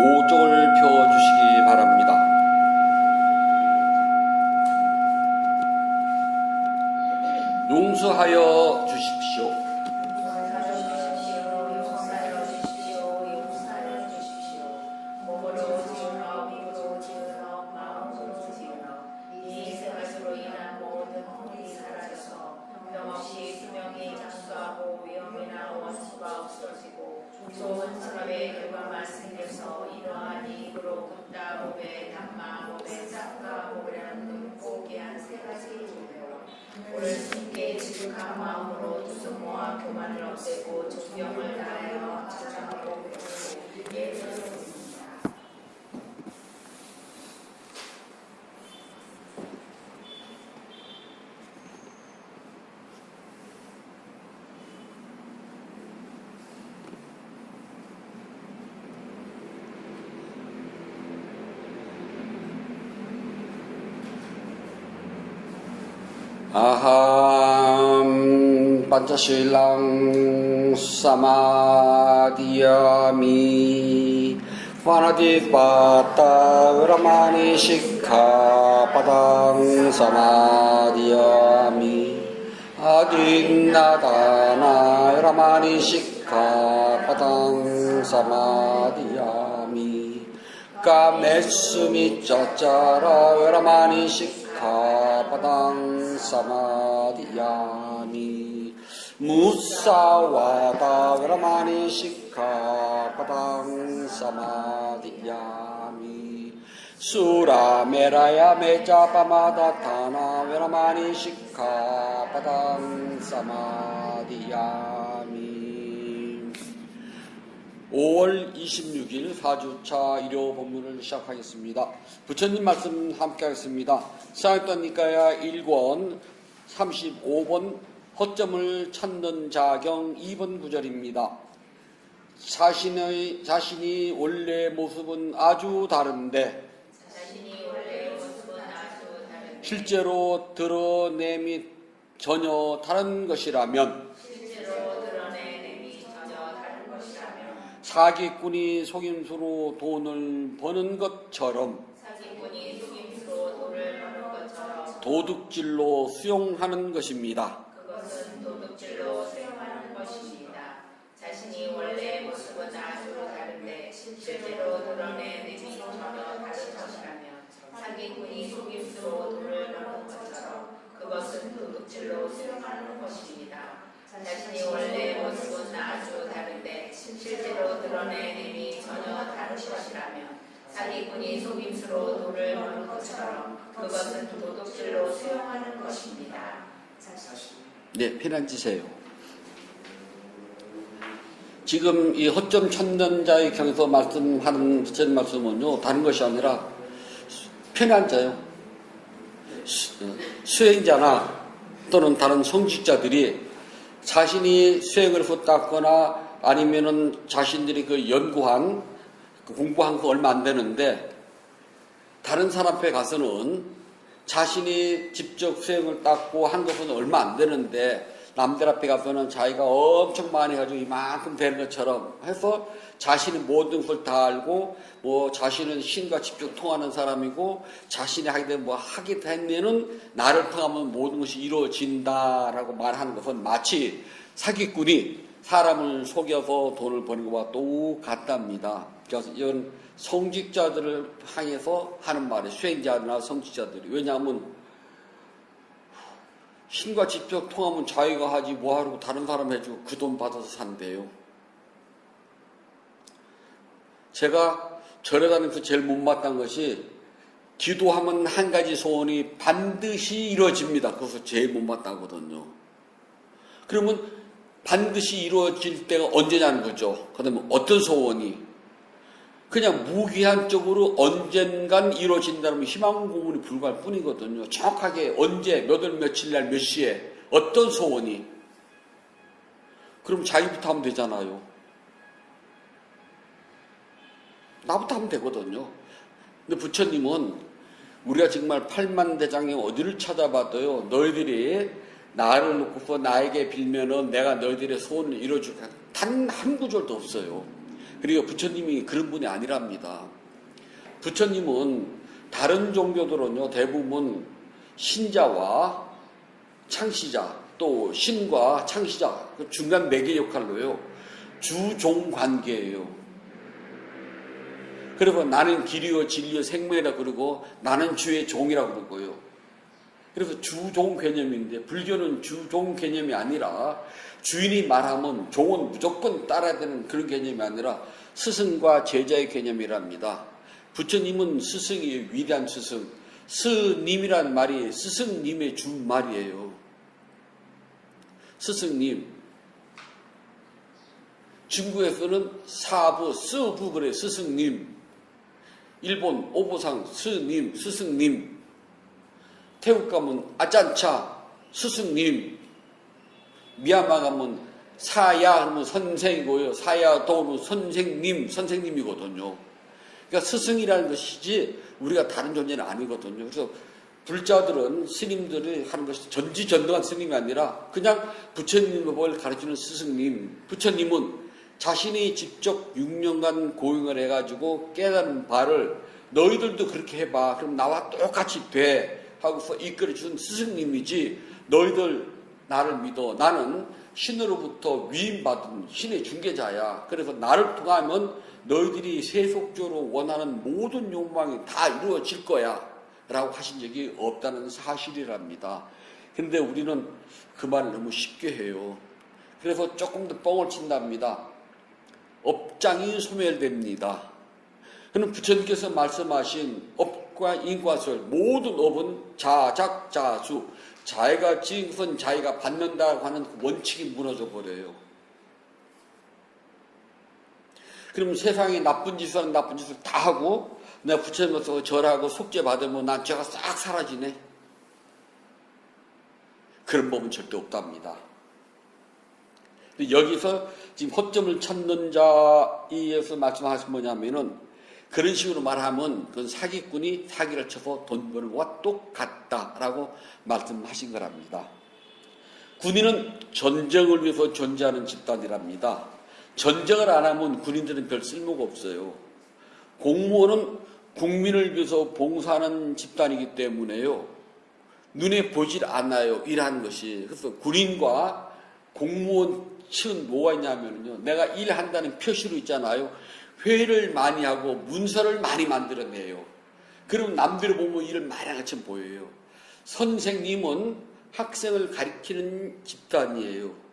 오종을 펴주시기 바랍니다. 용서하여 주십시오. 좋은 사람의 결과만 생겨서 이러한 이익으로 걷다 몸에 담마 몸에 싹가 몸이라는 포기한 세 가지 종교 오늘 숨게 지극한 마음으로 두성모와 교만을 없애고 존경을 다하여 찾아가고 배우고 예배를 드립니다. 아함 panca시lang samadhiyami vanadipata viramani sikkhapadang samadhiyami adinadana viramani sikkhapadang samadhiyami kamesumiccacara viramani sikkhapadang samadhiyami musawada viramani sikkhapadang samadhiyami surameraya meccapamadhatthana viramani sikkhapadang samadhiyami. 5월 26일 4주차 일요 법문을 시작하겠습니다. 부처님 말씀 함께 하겠습니다. 사익도니까야 1권 35번 허점을 찾는 자경 2번 구절입니다. 자신이 원래 모습은 아주 다른데 실제로 드러냄이 전혀 다른 것이라면 사기꾼이 속임수로 돈을 버는 것처럼 도둑질로 수용하는 것입니다. 그것은 도둑질로 수용하는 것입니다. 자신이 원래 모습은 아주 다른데 실제로 드러낸 의미 전혀 다른 것이라면 사기꾼이 속임수로 돈을 버는 것처럼 그것은 도둑질로 수용하는 것입니다. 자신이 원래 모습은 아주 다른데 실제로 드러낸 의미 전혀 다른 것이라면 사기꾼이 속임수로 돈을 버는 것처럼 그것은 도둑질로 수용하는 것입니다. 네, 편안지세요. 지금 이 허점 찾는 자의 경에서 말씀하는 부처님 말씀은요, 다른 것이 아니라 편안자요. 수행자나 또는 다른 성직자들이 자신이 수행을 헛닦거나 아니면은 자신들이 그 연구한, 공부한 거 얼마 안 되는데, 다른 사람 앞에 가서는 자신이 직접 수행을 닦고 한 것은 얼마 안 되는데, 남들 앞에 가서는 자기가 엄청 많이 가지고 이만큼 되는 것처럼 해서 자신이 모든 걸 다 알고, 뭐 자신은 신과 직접 통하는 사람이고, 자신이 하게 되면 뭐 하게 되면은 나를 통하면 모든 것이 이루어진다라고 말하는 것은 마치 사기꾼이 사람을 속여서 돈을 버는 것과 똑같답니다. 그래서 이건 성직자들을 향해서 하는 말이에요. 수행자나 성직자들이. 왜냐하면 신과 직접 통하면 자기가 하지 뭐하라고 다른 사람 해주고 그 돈 받아서 산대요. 제가 절에 다니면서 제일 못마땅한 것이 기도하면 한 가지 소원이 반드시 이루어집니다. 그것이 제일 못마땅하거든요. 그러면 반드시 이루어질 때가 언제냐는 거죠. 그 다음에 어떤 소원이 그냥 무기한적으로 언젠간 이루어진다면 희망 고문이 불과할 뿐이거든요. 정확하게 언제, 몇 월, 며칠 날, 몇 시에, 어떤 소원이. 그럼 자기부터 하면 되잖아요. 나부터 하면 되거든요. 근데 부처님은 우리가 정말 팔만대장에 어디를 찾아봐도요, 너희들이 나를 놓고서 나에게 빌면은 내가 너희들의 소원을 이루어줄까. 단 한 구절도 없어요. 그리고 부처님이 그런 분이 아니랍니다. 부처님은 다른 종교들은요, 대부분 신자와 창시자, 또 신과 창시자, 그 중간 매개 역할로요, 주종 관계예요. 그리고 나는 길이요, 진리요, 생명이라 그러고 나는 주의 종이라 그러고요. 그래서 주종 개념인데 불교는 주종 개념이 아니라 주인이 말하면 종은 무조건 따라야 되는 그런 개념이 아니라 스승과 제자의 개념이랍니다. 부처님은 스승이에요. 위대한 스승. 스님이란 말이 스승님의 준말이에요. 스승님. 중국에서는 사부, 스부 그래. 스승님. 일본 오보상 스님, 스승님. 태국 가면 아짠차 스승님. 미얀마 가면 사야 하면 선생이고요. 사야도는 선생님, 선생님이거든요. 그러니까 스승이라는 것이지 우리가 다른 존재는 아니거든요. 그래서 불자들은 스님들이 하는 것이 전지전능한 스님이 아니라 그냥 부처님을 가르치는 스승님. 부처님은 자신이 직접 6년간 고행을 해가지고 깨달은 바를 너희들도 그렇게 해봐. 그럼 나와 똑같이 돼. 하고서 이끌어준 스승님이지 너희들 나를 믿어. 나는 신으로부터 위임받은 신의 중개자야. 그래서 나를 통하면 너희들이 세속적으로 원하는 모든 욕망이 다 이루어질 거야. 라고 하신 적이 없다는 사실이랍니다. 근데 우리는 그 말을 너무 쉽게 해요. 그래서 조금 더 뻥을 친답니다. 업장이 소멸됩니다. 그럼 부처님께서 말씀하신 업과 인과설 모든 업은 자작자수 자기가 지은 것은 자기가 받는다고 하는 그 원칙이 무너져 버려요. 그럼 세상에 나쁜 짓을 다 하고 내가 부처님께서 절하고 속죄 받으면 난 죄가 싹 사라지네. 그런 법은 절대 없답니다. 여기서 지금 허점을 찾는 자에서 말씀하신 뭐냐면은 그런 식으로 말하면 그건 사기꾼이 사기를 쳐서 돈 버는 것과 똑같다라고 말씀하신 거랍니다. 군인은 전쟁을 위해서 존재하는 집단이랍니다. 전쟁을 안 하면 군인들은 별 쓸모가 없어요. 공무원은 국민을 위해서 봉사하는 집단이기 때문에요. 눈에 보질 않아요. 일하는 것이. 그래서 군인과 공무원 측은 뭐가 있냐면요. 내가 일한다는 표시로 있잖아요. 회의를 많이 하고 문서를 많이 만들어내요. 그럼 남들이 보면 일을 많이 하는 것처럼 보여요. 선생님은 학생을 가르치는 집단이에요.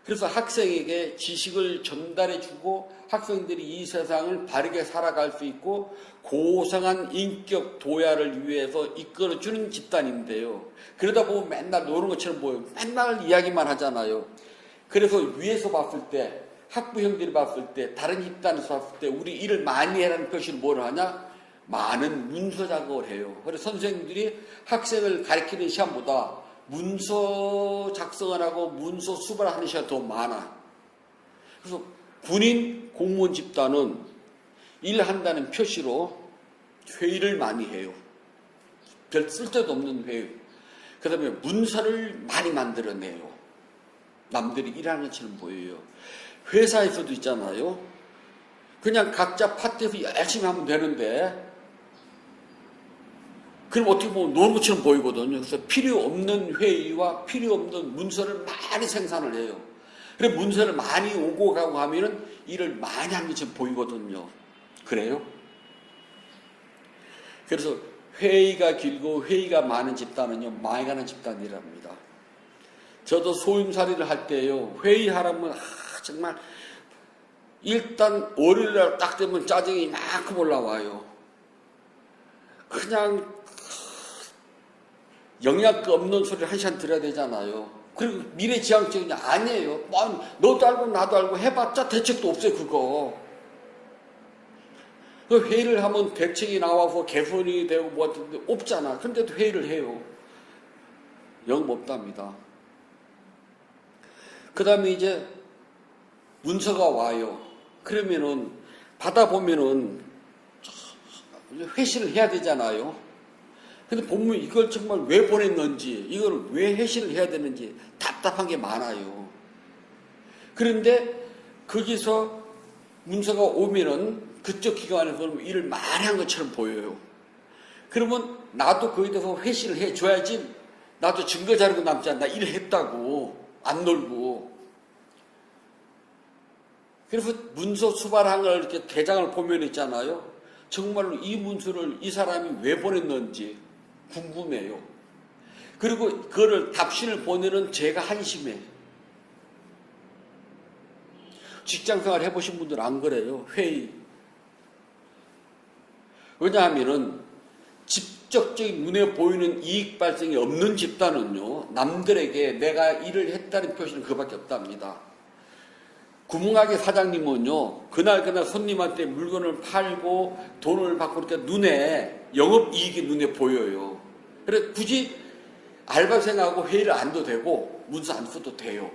그래서 학생에게 지식을 전달해주고 학생들이 이 세상을 바르게 살아갈 수 있고 고상한 인격 도야를 위해서 이끌어주는 집단인데요. 그러다 보면 맨날 노는 것처럼 보여요. 맨날 이야기만 하잖아요. 그래서 위에서 봤을 때 학부형들이 봤을 때 다른 집단에서 봤을 때 우리 일을 많이 해라는 표시를 뭘 하냐? 많은 문서 작업을 해요. 그래서 선생님들이 학생을 가르치는 시간보다 문서 작성을 하고 문서 수발을 하는 시간이 더 많아. 그래서 군인 공무원 집단은 일한다는 표시로 회의를 많이 해요. 별 쓸데도 없는 회의. 그 다음에 문서를 많이 만들어내요. 남들이 일하는 것처럼 보여요. 회사에서도 있잖아요. 그냥 각자 파트에서 열심히 하면 되는데 그럼 어떻게 보면 노는 것처럼 보이거든요. 그래서 필요 없는 회의와 필요 없는 문서를 많이 생산을 해요. 그래서 문서를 많이 오고 가고 하면은 일을 많이 하는 것처럼 보이거든요. 그래요? 그래서 회의가 길고 회의가 많은 집단은요, 망해가는 집단이랍니다. 저도 소임살이를 할 때요, 회의하라면 정말 일단 월요일날 딱 되면 짜증이 이만큼 올라와요. 그냥 영양가 없는 소리를 한 시간 들어야 되잖아요. 그리고 미래지향적이 아니에요. 너도 알고 나도 알고 해봤자 대책도 없어요. 그거. 그 회의를 하면 대책이 나와서 개선이 되고 뭐 없잖아. 근데도 회의를 해요. 영 없답니다. 그 다음에 이제 문서가 와요. 그러면은 받아보면은 회신을 해야 되잖아요. 근데 보면 이걸 정말 왜 보냈는지, 이걸 왜 회신을 해야 되는지 답답한 게 많아요. 그런데 거기서 문서가 오면은 그쪽 기관에서 일을 많이 한 것처럼 보여요. 그러면 나도 거기에 대해서 회신을 해줘야지 나도 증거 자료가 남지 않나. 일했다고 안 놀고. 그래서 문서 수발한 걸 이렇게 대장을 보면 있잖아요. 정말로 이 문서를 이 사람이 왜 보냈는지 궁금해요. 그리고 그거를 답신을 보내는 제가 한심해. 직장생활 해보신 분들은 안 그래요. 회의. 왜냐하면은 직접적인 눈에 보이는 이익 발생이 없는 집단은요, 남들에게 내가 일을 했다는 표시는 그밖에 없답니다. 구멍가게 사장님은요, 그날 손님한테 물건을 팔고 돈을 받고 그러니까 눈에, 영업이익이 눈에 보여요. 그래서 굳이 알바생하고 회의를 안 해도 되고, 문서 안 써도 돼요.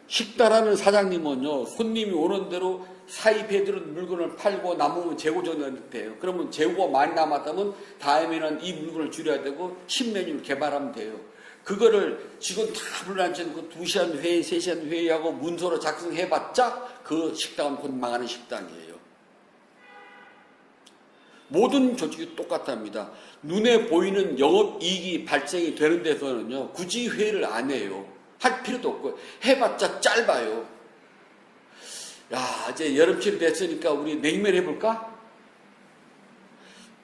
식당하는 사장님은요, 손님이 오는 대로 사입해들은 물건을 팔고 남으면 재고 정리하면 돼요. 그러면 재고가 많이 남았다면 다음에는 이 물건을 줄여야 되고 신메뉴를 개발하면 돼요. 그거를 직원 다 불러앉혀놓고 2시간 회의, 3시간 회의하고 문서로 작성해봤자 그 식당은 곧 망하는 식당이에요. 모든 조직이 똑같답니다. 눈에 보이는 영업이익이 발생이 되는 데서는요, 굳이 회의를 안 해요. 할 필요도 없고 해봤자 짧아요. 야, 이제 여름철이 됐으니까 우리 냉면 해볼까?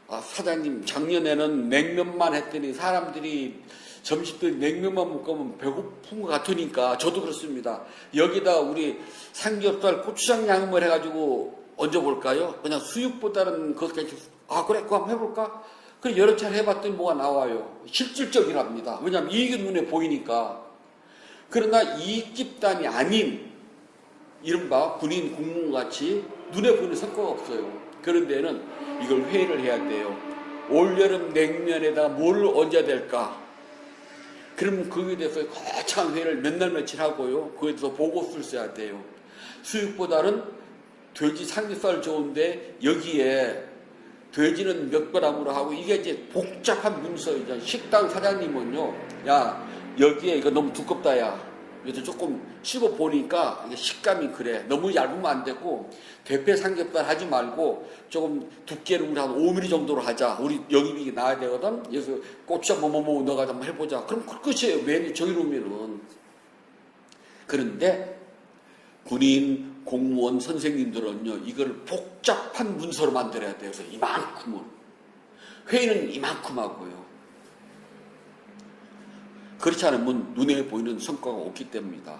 아, 사장님 작년에는 냉면만 했더니 사람들이 점심때 냉면만 먹으면 배고픈 것 같으니까 저도 그렇습니다. 여기다 우리 삼겹살 고추장 양념을 해가지고 얹어볼까요? 그냥 수육보다는 그것까지. 아, 그래, 그거 한번 해볼까? 그래, 여러 차례 해봤더니 뭐가 나와요. 실질적이랍니다. 왜냐하면 이익이 눈에 보이니까. 그러나 이익 집단이 아닌 이른바 군인 공무원같이 눈에 보이는 성과가 없어요. 그런 데는 이걸 회의를 해야 돼요. 올여름 냉면에다 뭘 얹어야 될까? 그럼 거기에 대해서 거창한 회의를 몇 날 며칠 하고요. 거기에 대해서 보고서를 써야 돼요. 수육보다는 돼지 삼겹살 좋은데 여기에 돼지는 몇 그램으로 하고 이게 이제 복잡한 문서이죠. 식당 사장님은요, 야, 여기에 이거 너무 두껍다, 야. 그래서 조금 씹어 보니까 이게 식감이 그래. 너무 얇으면 안 되고 대패 삼겹살 하지 말고 조금 두께를 우리 한 5mm 정도로 하자. 우리 영입이 나야 되거든. 그래서 고추장 뭐뭐 넣어가지고 한번 해보자. 그럼 그 끝이에요. 메뉴 정해놓으면은. 그런데 군인, 공무원, 선생님들은요, 이걸 복잡한 문서로 만들어야 돼요. 그래서 이만큼은. 회의는 이만큼 하고요. 그렇지 않으면 눈에 보이는 성과가 없기 때문이다.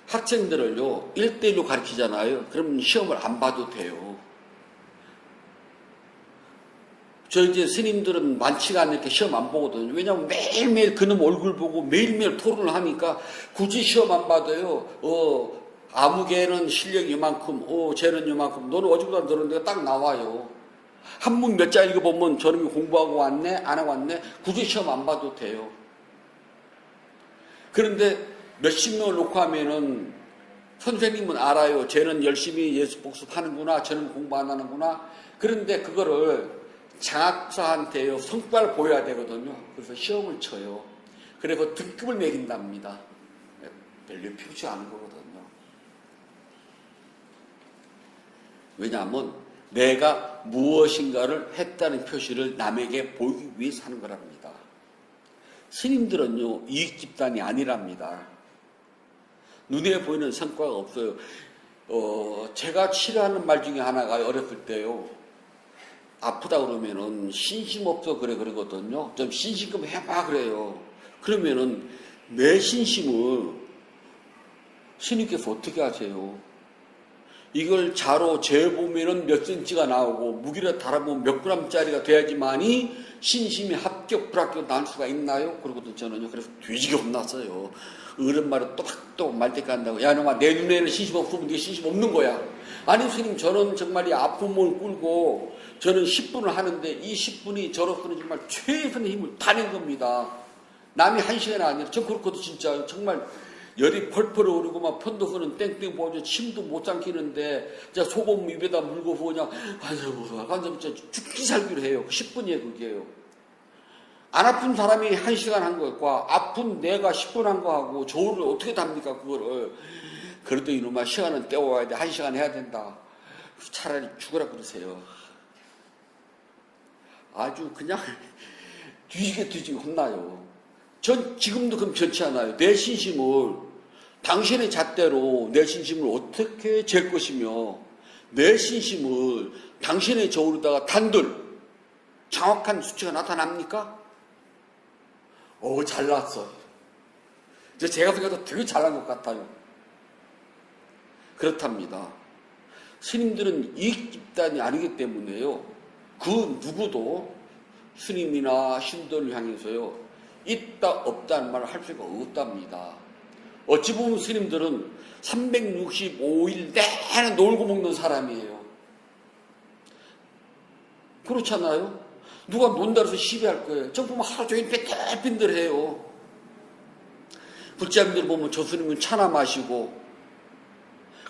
학생들을요, 1대1로 가르치잖아요. 그럼 시험을 안 봐도 돼요. 저희 이제 스님들은 많지가 않으니까 시험 안 보거든요. 왜냐하면 매일매일 그놈 얼굴 보고 매일매일 토론을 하니까 굳이 시험 안 받아요. 아무개는 실력이 이만큼, 쟤는 이만큼, 너는 어제보다 늘었는데 딱 나와요. 한문 몇 자 읽어보면 저놈이 공부하고 왔네, 안 하고 왔네, 굳이 시험 안 봐도 돼요. 그런데 몇십 명을 놓고 하면은 선생님은 알아요. 쟤는 열심히 예수 복습하는구나, 쟤는 공부 안 하는구나. 그런데 그거를 장학사한테요, 성과를 보여야 되거든요. 그래서 시험을 쳐요. 그래서 등급을 매긴답니다. 별로 필요치 않은 거거든요. 왜냐하면 내가 무엇인가를 했다는 표시를 남에게 보이기 위해서 하는 거랍니다. 스님들은요, 이익 집단이 아니랍니다. 눈에 보이는 성과가 없어요. 제가 싫어하는 말 중에 하나가 어렸을 때요, 아프다 그러면은 신심 없어 그러거든요. 좀 신심금 해봐 그래요. 그러면은 내 신심을 스님께서 어떻게 하세요? 이걸 자로 재보면은 몇 센치가 나오고 무게를 달아보면 몇 그램짜리가 돼야지만이 신심이 합격 불합격 나올 수가 있나요? 그러거든 저는요. 그래서 뒤지게 혼났어요. 어른 말을 또박또박 말 때까지 한다고. 야, 너마 내 눈에는 신심 없으면 네가 신심 없는 거야. 아니 스님, 저는 정말 이 아픈 몸을 꿇고 저는 10분을 하는데 이 10분이 저로서는 정말 최선의 힘을 다낸 겁니다. 남이 1시간 아니라 전 그렇거든 진짜. 정말 열이 펄펄 오르고 막 편도선은 땡땡 부어져 침도 못 삼키는데 진짜 소금 입에다 물고 그냥 완전 죽기 살기로 해요. 10분이에요 그게요. 안 아픈 사람이 1시간 한 것과 아픈 내가 10분 한 거하고 저울을 어떻게 답니까 그거를. 그래도 이놈아 시간은 때워야 돼. 1시간 해야 된다. 차라리 죽으라 그러세요. 아주 그냥 뒤지게 혼나요. 전 지금도 그럼 변치 않아요. 내 신심을 당신의 잣대로 내 신심을 어떻게 잴 것이며 내 신심을 당신의 저울에다가 단들 정확한 수치가 나타납니까? 잘났어. 제가 생각해도 되게 잘난 것 같아요. 그렇답니다. 스님들은 이익 집단이 아니기 때문에요. 그 누구도 스님이나 신도를 향해서요. 있다 없다는 말을 할 수가 없답니다. 어찌 보면 스님들은 365일 내내 놀고 먹는 사람이에요. 그렇잖아요? 누가 논다 해서 시비할 거예요. 저 보면 하루 종일 빈들빈들해요. 불자님들 보면 저 스님은 차나 마시고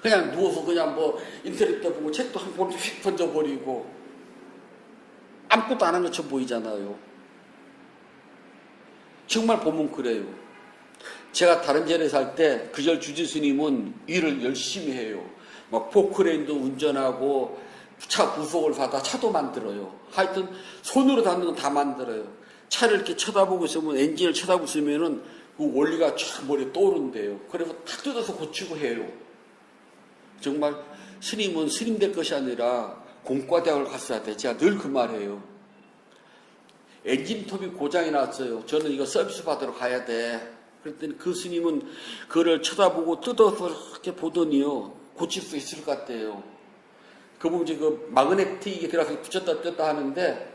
그냥 누워서 그냥 인터넷도 보고 책도 한 권 휙 던져버리고 아무것도 안 한 것처럼 보이잖아요. 정말 보면 그래요. 제가 다른 절에 살 때 그 절 주지스님은 일을 열심히 해요. 포크레인도 운전하고 차 부속을 받아 차도 만들어요. 하여튼 손으로 닿는 건 다 만들어요. 차를 이렇게 쳐다보고 있으면 엔진을 쳐다보고 있으면은 그 원리가 쫙 머리에 떠오른대요. 그래서 탁 뜯어서 고치고 해요. 정말 스님은 스님 될 것이 아니라 공과대학을 갔어야 돼. 제가 늘 그 말해요. 엔진톱이 고장이 났어요. 저는 이거 서비스 받으러 가야 돼. 그랬더니 그 스님은 그를 쳐다보고 뜯어서 이렇게 보더니요. 고칠 수 있을 것 같대요. 그 보면 그 마그네틱이 들어가서 붙였다 뗐다 하는데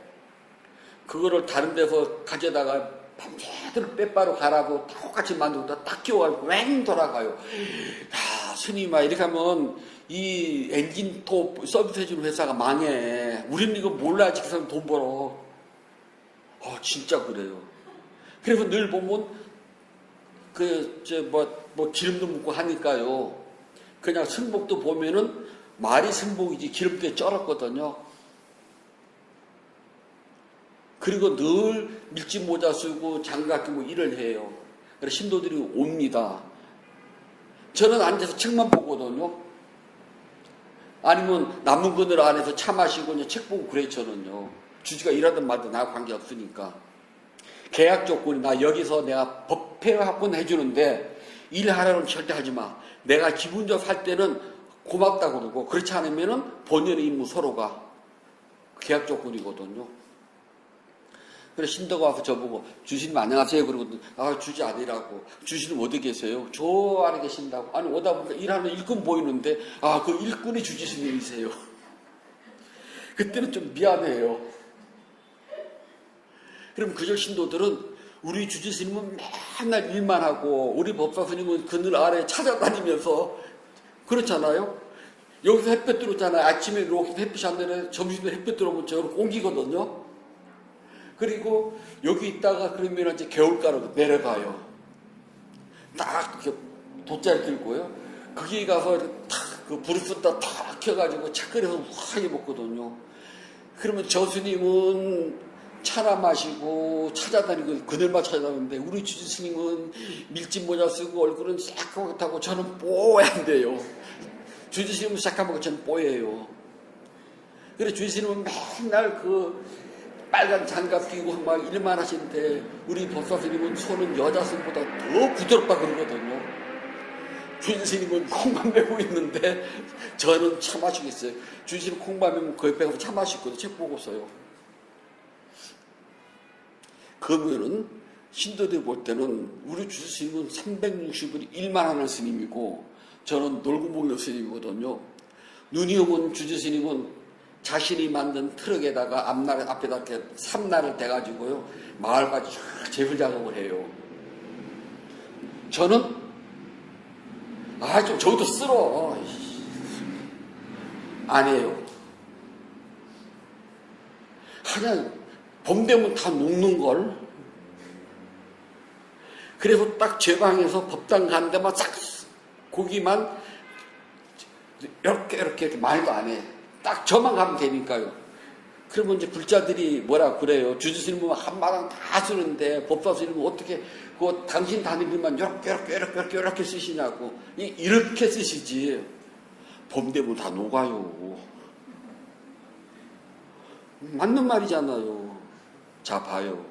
그거를 다른 데서 가져다가 밤새도록 빼바로 가라고 똑같이 만들고 딱 끼워가지고 왱 돌아가요. 야, 스님아, 이렇게 하면 이 엔진톱 서비스 해주는 회사가 망해. 우리는 이거 몰라야지 그 사람 돈 벌어. 진짜 그래요. 그래서 늘 보면 기름도 묻고 하니까요. 그냥 승복도 보면은 말이 승복이지 기름때 쩔었거든요. 그리고 늘 밀짚 모자 쓰고 장갑 끼고 일을 해요. 그래서 신도들이 옵니다. 저는 앉아서 책만 보거든요. 아니면 남은 그늘 안에서 차 마시고 책 보고 그래 저는요. 주지가 일하든 말든 나하고 관계없으니까. 계약 조건이 나 여기서 내가 법회 합본 해주는데 일하라는 절대 하지 마. 내가 기분적 할 때는 고맙다고 그러고 그렇지 않으면은 본연의 임무 서로가 계약 조건이거든요. 그래서 신도가 와서 저보고 주시님 안녕하세요. 그러거든. 주지 아니라고. 주시님 어디 계세요? 저 안에 계신다고. 아니 오다 보니까 일하는 일꾼 보이는데 그 일꾼이 주지스님이세요. 그때는 좀 미안해요. 그럼 그절 신도들은 우리 주지스님은 맨날 일만 하고 우리 법사스님은 그늘 아래 찾아다니면서 그렇잖아요. 여기서 햇볕 들어오잖아요. 아침에 이렇게 햇빛이 안 내려 점심에 햇볕 들어오면 저렇게 옮기거든요. 그리고 여기 있다가 그러면 이제 겨울가로 내려가요. 딱 이렇게 돗자리 들고요. 거기 가서 탁그 불을 쏟다 탁 켜가지고 차 끓여서 후하게 먹거든요. 그러면 저 스님은 차나 마시고 찾아다니고 그늘만 찾아다니는데 우리 주지스님은 밀짚 모자 쓰고 얼굴은 새까맣다고 저는 뽀얀데요. 주지스님은 새까맣고 저는 뽀예요. 그래서 주지스님은 맨날 그 빨간 장갑 끼고 막 일만 하시는데 우리 법사스님은 손은 여자 손보다 더 부드럽다 그러거든요. 주지스님은 콩만 메고 있는데 저는 차 마시고 있어요. 주지스님 콩만 메면 그 옆에 가서 차 마시거든요. 책 보고서요. 그러면은 신도들 볼 때는 우리 주지스님은 360일 일만 하는 스님이고 저는 놀고 먹는 스님이거든요. 눈이 오면 주지스님은 자신이 만든 트럭에다가 앞에다 이렇게 삼날을 대가지고요. 마을까지 재물 작업을 해요. 저는 좀 저기도 쓸어. 안 해요. 그냥 봄 되면 다 녹는걸. 그래서 딱 제 방에서 법당 가는 데만 싹 고기만 이렇게 말도 안 해. 딱 저만 가면 되니까요. 그러면 이제 불자들이 뭐라 그래요? 주지스님은 한마당 다 쓰는데 법사스님은 어떻게 그 당신 단일들만 이렇게 쓰시냐고. 이렇게 쓰시지. 봄 되면 다 녹아요. 맞는 말이잖아요. 자, 봐요.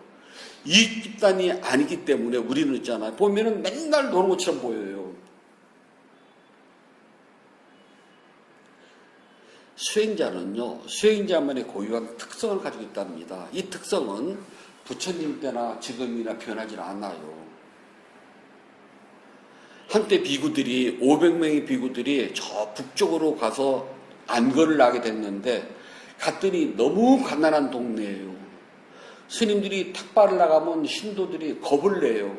이 집단이 아니기 때문에 우리는 있잖아요. 보면은 맨날 노는 것처럼 보여요. 수행자는요, 수행자만의 고유한 특성을 가지고 있답니다. 이 특성은 부처님 때나 지금이나 변하지 않아요. 한때 비구들이, 500명의 비구들이 저 북쪽으로 가서 안거를 나게 됐는데, 갔더니 너무 가난한 동네예요. 스님들이 탁발을 나가면 신도들이 겁을 내요.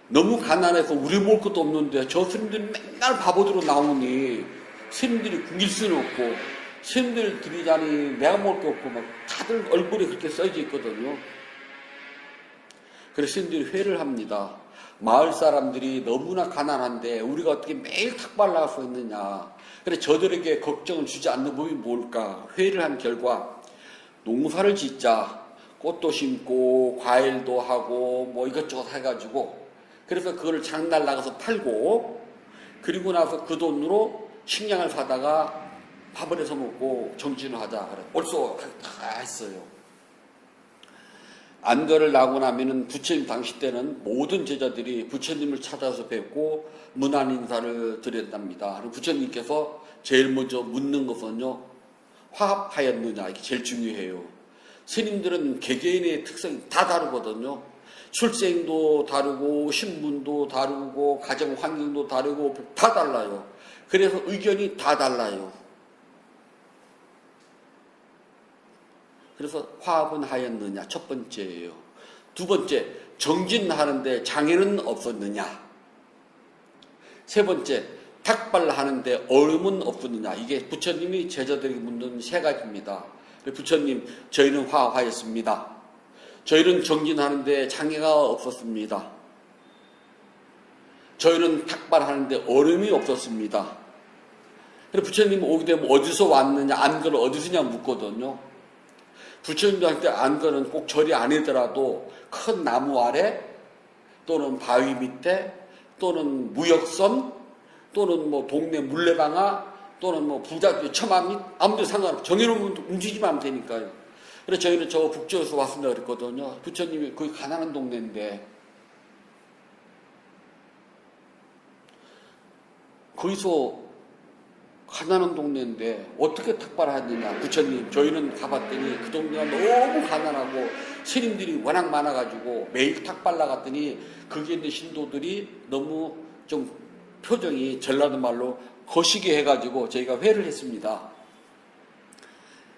너무 가난해서 우리 먹을 것도 없는데 저 스님들이 맨날 바보들로 나오니 스님들이 굶길 수는 없고 스님들 들이자니 내가 먹을 게 없고 막 다들 얼굴에 그렇게 써져 있거든요. 그래서 스님들이 회를 합니다. 마을 사람들이 너무나 가난한데 우리가 어떻게 매일 탁발 나갈 수 있느냐. 그래서 저들에게 걱정을 주지 않는 법이 뭘까. 회의를 한 결과 농사를 짓자. 꽃도 심고 과일도 하고 뭐 이것저것 해가지고 그래서 그거를 장날 나가서 팔고 그리고 나서 그 돈으로 식량을 사다가 밥을 해서 먹고 정진을 하자. 그래. 벌써 다 했어요. 안거를 나고 나면은 부처님 당시 때는 모든 제자들이 부처님을 찾아서 뵙고 문안 인사를 드렸답니다. 그리고 부처님께서 제일 먼저 묻는 것은요, 화합하였느냐. 이게 제일 중요해요. 스님들은 개개인의 특성이 다 다르거든요. 출생도 다르고 신분도 다르고 가정 환경도 다르고 다 달라요. 그래서 의견이 다 달라요. 그래서 화합은 하였느냐 첫 번째예요. 두 번째, 정진하는데 장애는 없었느냐. 세 번째, 탁발하는데 어려움은 없었느냐. 이게 부처님이 제자들에게 묻는 세 가지입니다. 부처님, 저희는 화합하였습니다. 저희는 정진하는데 장애가 없었습니다. 저희는 탁발하는데 어려움이 없었습니다. 그래서 부처님 오게 되면 어디서 왔느냐, 안거를 어디서냐 묻거든요. 부처님들한테 안거는 꼭 절이 아니더라도 큰 나무 아래 또는 바위 밑에 또는 무역선 또는 뭐 동네 물레방아 또는 뭐 부자 처마 밑 아무도 상관없어. 정해놓으면 움직이면 하면 되니까요. 그래서 저희는 저 북쪽에서 왔습니다 그랬거든요. 부처님이 거기 가난한 동네인데 거기서 가난한 동네인데 어떻게 탁발하느냐. 부처님, 저희는 가봤더니 그 동네가 너무 가난하고 스님들이 워낙 많아가지고 매일 탁발 나갔더니 거기에 있는 신도들이 너무 좀 표정이 전라도 말로 거시기 해가지고 저희가 회를 했습니다.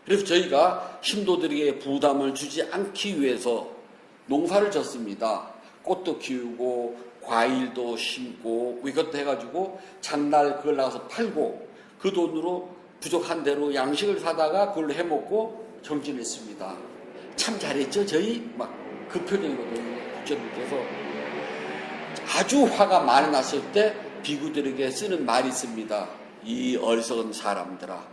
그래서 저희가 신도들에게 부담을 주지 않기 위해서 농사를 졌습니다. 꽃도 키우고 과일도 심고 이것도 해가지고 장날 그걸 나가서 팔고 그 돈으로 부족한 대로 양식을 사다가 그걸로 해먹고 정진했습니다. 참 잘했죠 저희? 막 그 표정이거든요. 부처님께서 아주 화가 많이 났을 때 비구들에게 쓰는 말이 있습니다. 이 어리석은 사람들아.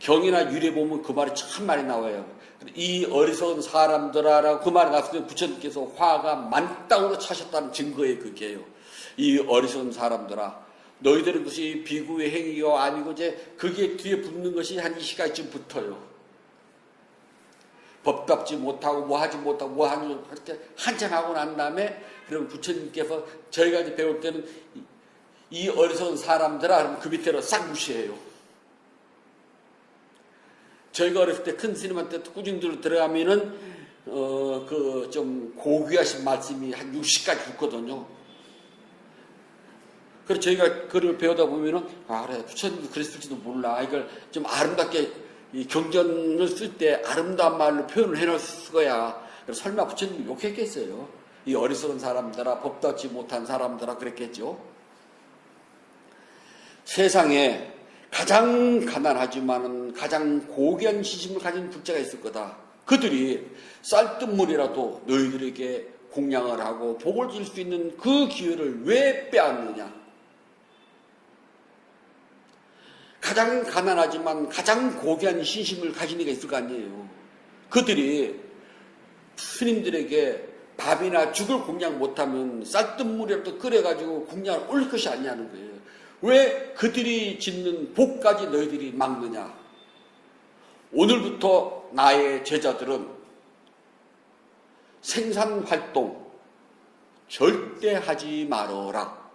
경이나 유래 보면 그 말이 참 많이 나와요. 이 어리석은 사람들아라고 그 말이 나왔을 때 부처님께서 화가 만땅으로 차셨다는 증거예요. 그게요. 이 어리석은 사람들아. 너희들은 그것이 비구의 행위가 아니고 이제 그게 뒤에 붙는 것이 한 이 시간쯤 붙어요. 법답지 못하고 뭐 하지 못하고 뭐 하는 그렇게 한참 하고 난 다음에 그럼 부처님께서 저희가 이제 배울 때는 이 어리석은 사람들아 그러면 그 밑으로 싹 무시해요. 저희가 어렸을 때 큰 스님한테 꾸중들로 들어가면은 그 좀 고귀하신 말씀이 한 60까지 붙거든요. 그래서 저희가 그걸 배우다 보면은 그래 부처님도 그랬을지도 몰라. 이걸 좀 아름답게 이 경전을 쓸 때 아름다운 말로 표현을 해놓을 거야. 그래서 설마 부처님이 욕했겠어요. 이 어리석은 사람들아, 법답지 못한 사람들아 그랬겠죠. 세상에 가장 가난하지만은 가장 고귀한 시심을 가진 불자가 있을 거다. 그들이 쌀뜨물이라도 너희들에게 공양을 하고 복을 줄 수 있는 그 기회를 왜 빼앗느냐. 가장 가난하지만 가장 고귀한 신심을 가진 이가 있을 거 아니에요. 그들이 스님들에게 밥이나 죽을 공양 못하면 쌀뜨물이라도 끓여가지고 공양을 올릴 것이 아니냐는 거예요. 왜 그들이 짓는 복까지 너희들이 막느냐. 오늘부터 나의 제자들은 생산활동 절대 하지 말어라.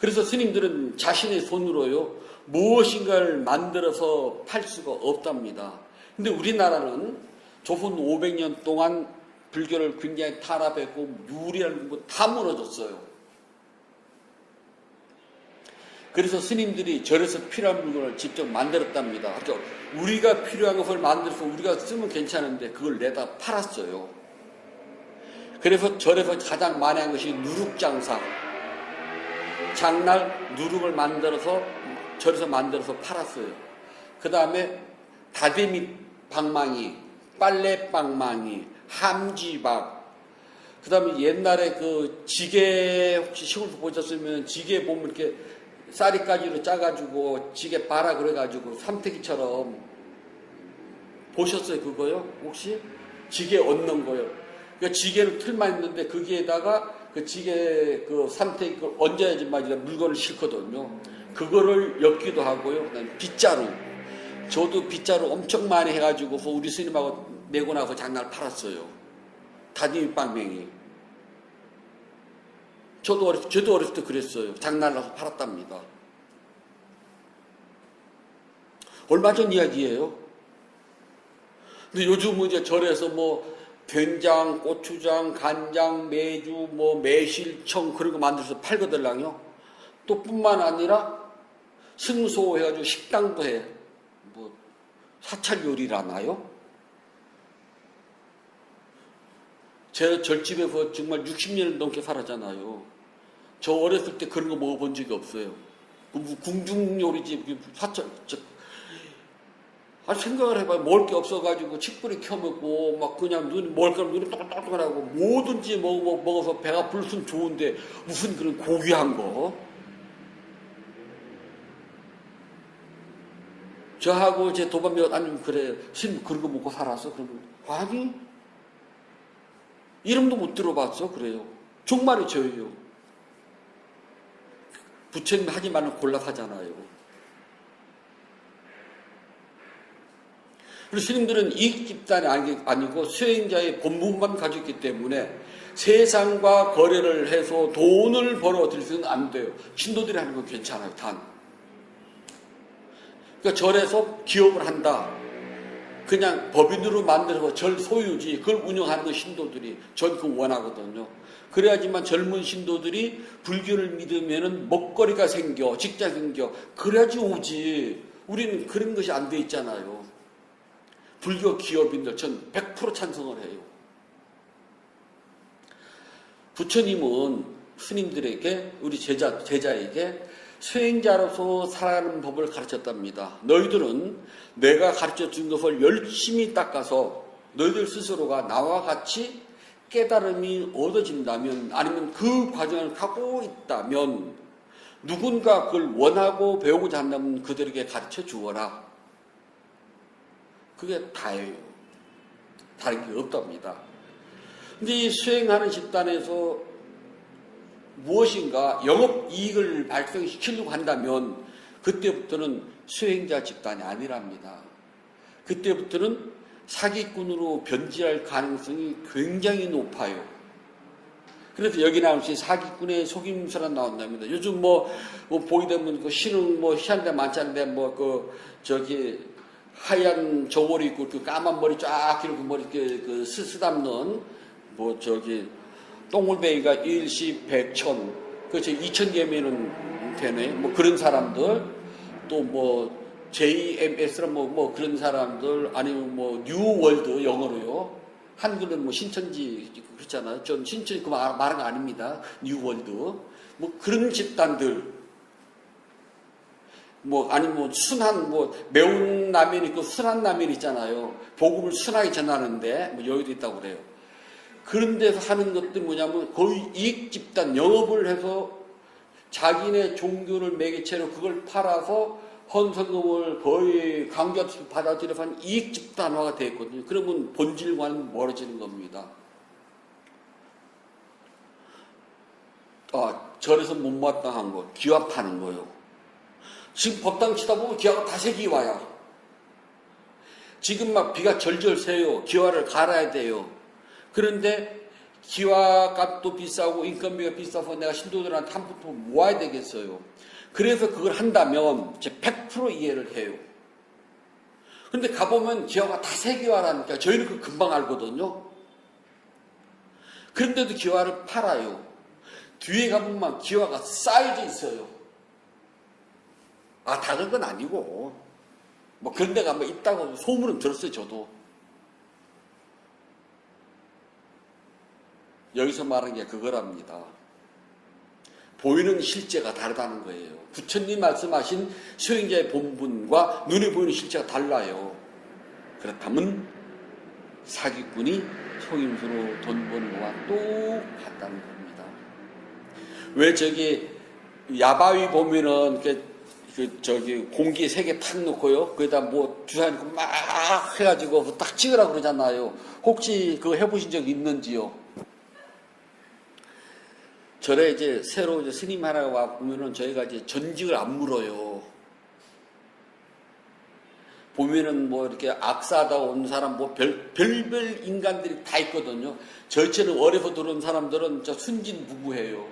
그래서 스님들은 자신의 손으로요 무엇인가를 만들어서 팔 수가 없답니다. 근데 우리나라는 조선 500년 동안 불교를 굉장히 탄압했고 유리라는 거 다 무너졌어요. 그래서 스님들이 절에서 필요한 물건을 직접 만들었답니다. 그러니까 우리가 필요한 것을 만들어서 우리가 쓰면 괜찮은데 그걸 내다 팔았어요. 그래서 절에서 가장 많이 한 것이 누룩장사. 장날 누룩을 만들어서 절에서 만들어서 팔았어요. 그 다음에 다대미 방망이, 빨래 방망이, 함지박. 그 다음에 옛날에 그 지게 혹시 시골에서 보셨으면 지게 보면 이렇게 쌀이가지로 짜가지고 지게 바라 그래가지고 삼태기처럼 보셨어요 그거요? 혹시? 지게 얹는 거요. 그러니까 지게는 틀만 있는데 거기에다가 그 지게 그 삼태기 걸 얹어야지만 물건을 싣거든요. 그거를 엮기도 하고요. 그다음에 빗자루. 저도 빗자루 엄청 많이 해가지고 우리 스님하고 내고 나서 장날 팔았어요. 다디미 빵맹이. 저도 어렸을 때 그랬어요. 장날 나서 팔았답니다. 얼마 전 이야기예요. 근데 요즘은 이제 절에서 뭐 된장, 고추장, 간장, 매주, 뭐 매실청 그런 거 만들어서 팔거들랑요. 또 뿐만 아니라 승소 해가지고 식당도 해. 뭐 사찰 요리라나요? 제가 절집에서 정말 60년을 넘게 살았잖아요. 저 어렸을 때 그런 거 먹어본 적이 없어요. 궁중 요리집 사찰 생각을 해봐요. 먹을 게 없어가지고 칡뿌리 켜먹고 막 그냥 눈이 똑똑똑하고 뭐든지 먹어서 배가 불순 좋은데 무슨 그런 고귀한 거. 저하고 제 도반몇 아니면 그래 스님 그런 거 먹고 살았어? 그러면 아니 이름도 못 들어봤어. 그래요. 정말이 저예요. 부처님 하지 말면 골라서 하잖아요. 그리고 스님들은 이익 집단이 아니고 수행자의 본분만 가지고 있기 때문에 세상과 거래를 해서 돈을 벌어들이서는 안 돼요. 신도들이 하는 건 괜찮아요. 단. 그러니까 절에서 기업을 한다. 그냥 법인으로 만들어서 절 소유지 그걸 운영하는 건 신도들이 전 그거 원하거든요. 그래야지만 젊은 신도들이 불교를 믿으면은 먹거리가 생겨, 직장 생겨. 그래야지 오지. 우리는 그런 것이 안 돼 있잖아요. 불교 기업인들 전 100% 찬성을 해요. 부처님은 스님들에게 우리 제자에게 수행자로서 살아가는 법을 가르쳤답니다. 너희들은 내가 가르쳐준 것을 열심히 닦아서 너희들 스스로가 나와 같이 깨달음이 얻어진다면 아니면 그 과정을 가고 있다면 누군가 그걸 원하고 배우고자 한다면 그들에게 가르쳐 주어라. 그게 다예요. 다른 게 없답니다. 근데 이 수행하는 집단에서 무엇인가 영업이익을 발생시키려고 한다면 그때부터는 수행자 집단이 아니랍니다. 그때부터는 사기꾼으로 변질할 가능성이 굉장히 높아요. 그래서 여기 나오신 사기꾼의 속임수란 나온답니다. 요즘 보게 되면 신흥 희한한 데 많잖아요. 하얀 저고리 입고 까만 머리 쫙 기르고 머리 쓰담는 똥울뱅이가 일시 백천 그렇죠 2,000개면은 되네. 그런 사람들 또 JMS란 그런 사람들 아니면 뉴월드 영어로요. 한글은 신천지 그렇잖아요. 전 신천지 말한 거 아닙니다. 뉴월드 그런 집단들 아니면 순한 매운 라면 있고 순한 라면 있잖아요. 복음을 순하게 전하는데 여기도 있다고 그래요. 그런 데서 하는 것들이 뭐냐면 거의 이익 집단 영업을 해서 자기네 종교를 매개체로 그걸 팔아서 헌성금을 거의 강제없이 받아들여서 한 이익 집단화가 됐거든요. 그러면 본질과는 멀어지는 겁니다. 절에서 못마땅한 거, 기와 파는 거요. 지금 법당 치다 보면 기와가 다새 기와야. 지금 막 비가 절절 새요. 기와를 갈아야 돼요. 그런데 기와 값도 비싸고 인건비가 비싸서 내가 신도들한테 한 푼 모아야 되겠어요. 그래서 그걸 한다면 제 100% 이해를 해요. 그런데 가보면 기와가 다새 기와라니까 저희는 그 금방 알거든요. 그런데도 기와를 팔아요. 뒤에 가보면 기와가 쌓여져 있어요. 다 그런 건 아니고 뭐 그런 데가 뭐 있다고 소문은 들었어요. 저도. 여기서 말하는 게 그거랍니다. 보이는 실제가 다르다는 거예요. 부처님 말씀하신 수행자의 본분과 눈에 보이는 실제가 달라요. 그렇다면 사기꾼이 속임수로 돈 버는 거와 똑같다는 겁니다. 왜 저기 야바위 보면은 공기 3개 탁 놓고요. 거기다 뭐 주사 놓고 막 해가지고 딱 찍으라고 그러잖아요. 혹시 그거 해보신 적 있는지요? 절에 이제 새로 이제 스님 하나가 와 보면은 저희가 이제 전직을 안 물어요. 보면은 뭐 이렇게 악사하다 온 사람 뭐 별별 인간들이 다 있거든요. 저희처럼 어려서 들어온 사람들은 진짜 순진무구해요.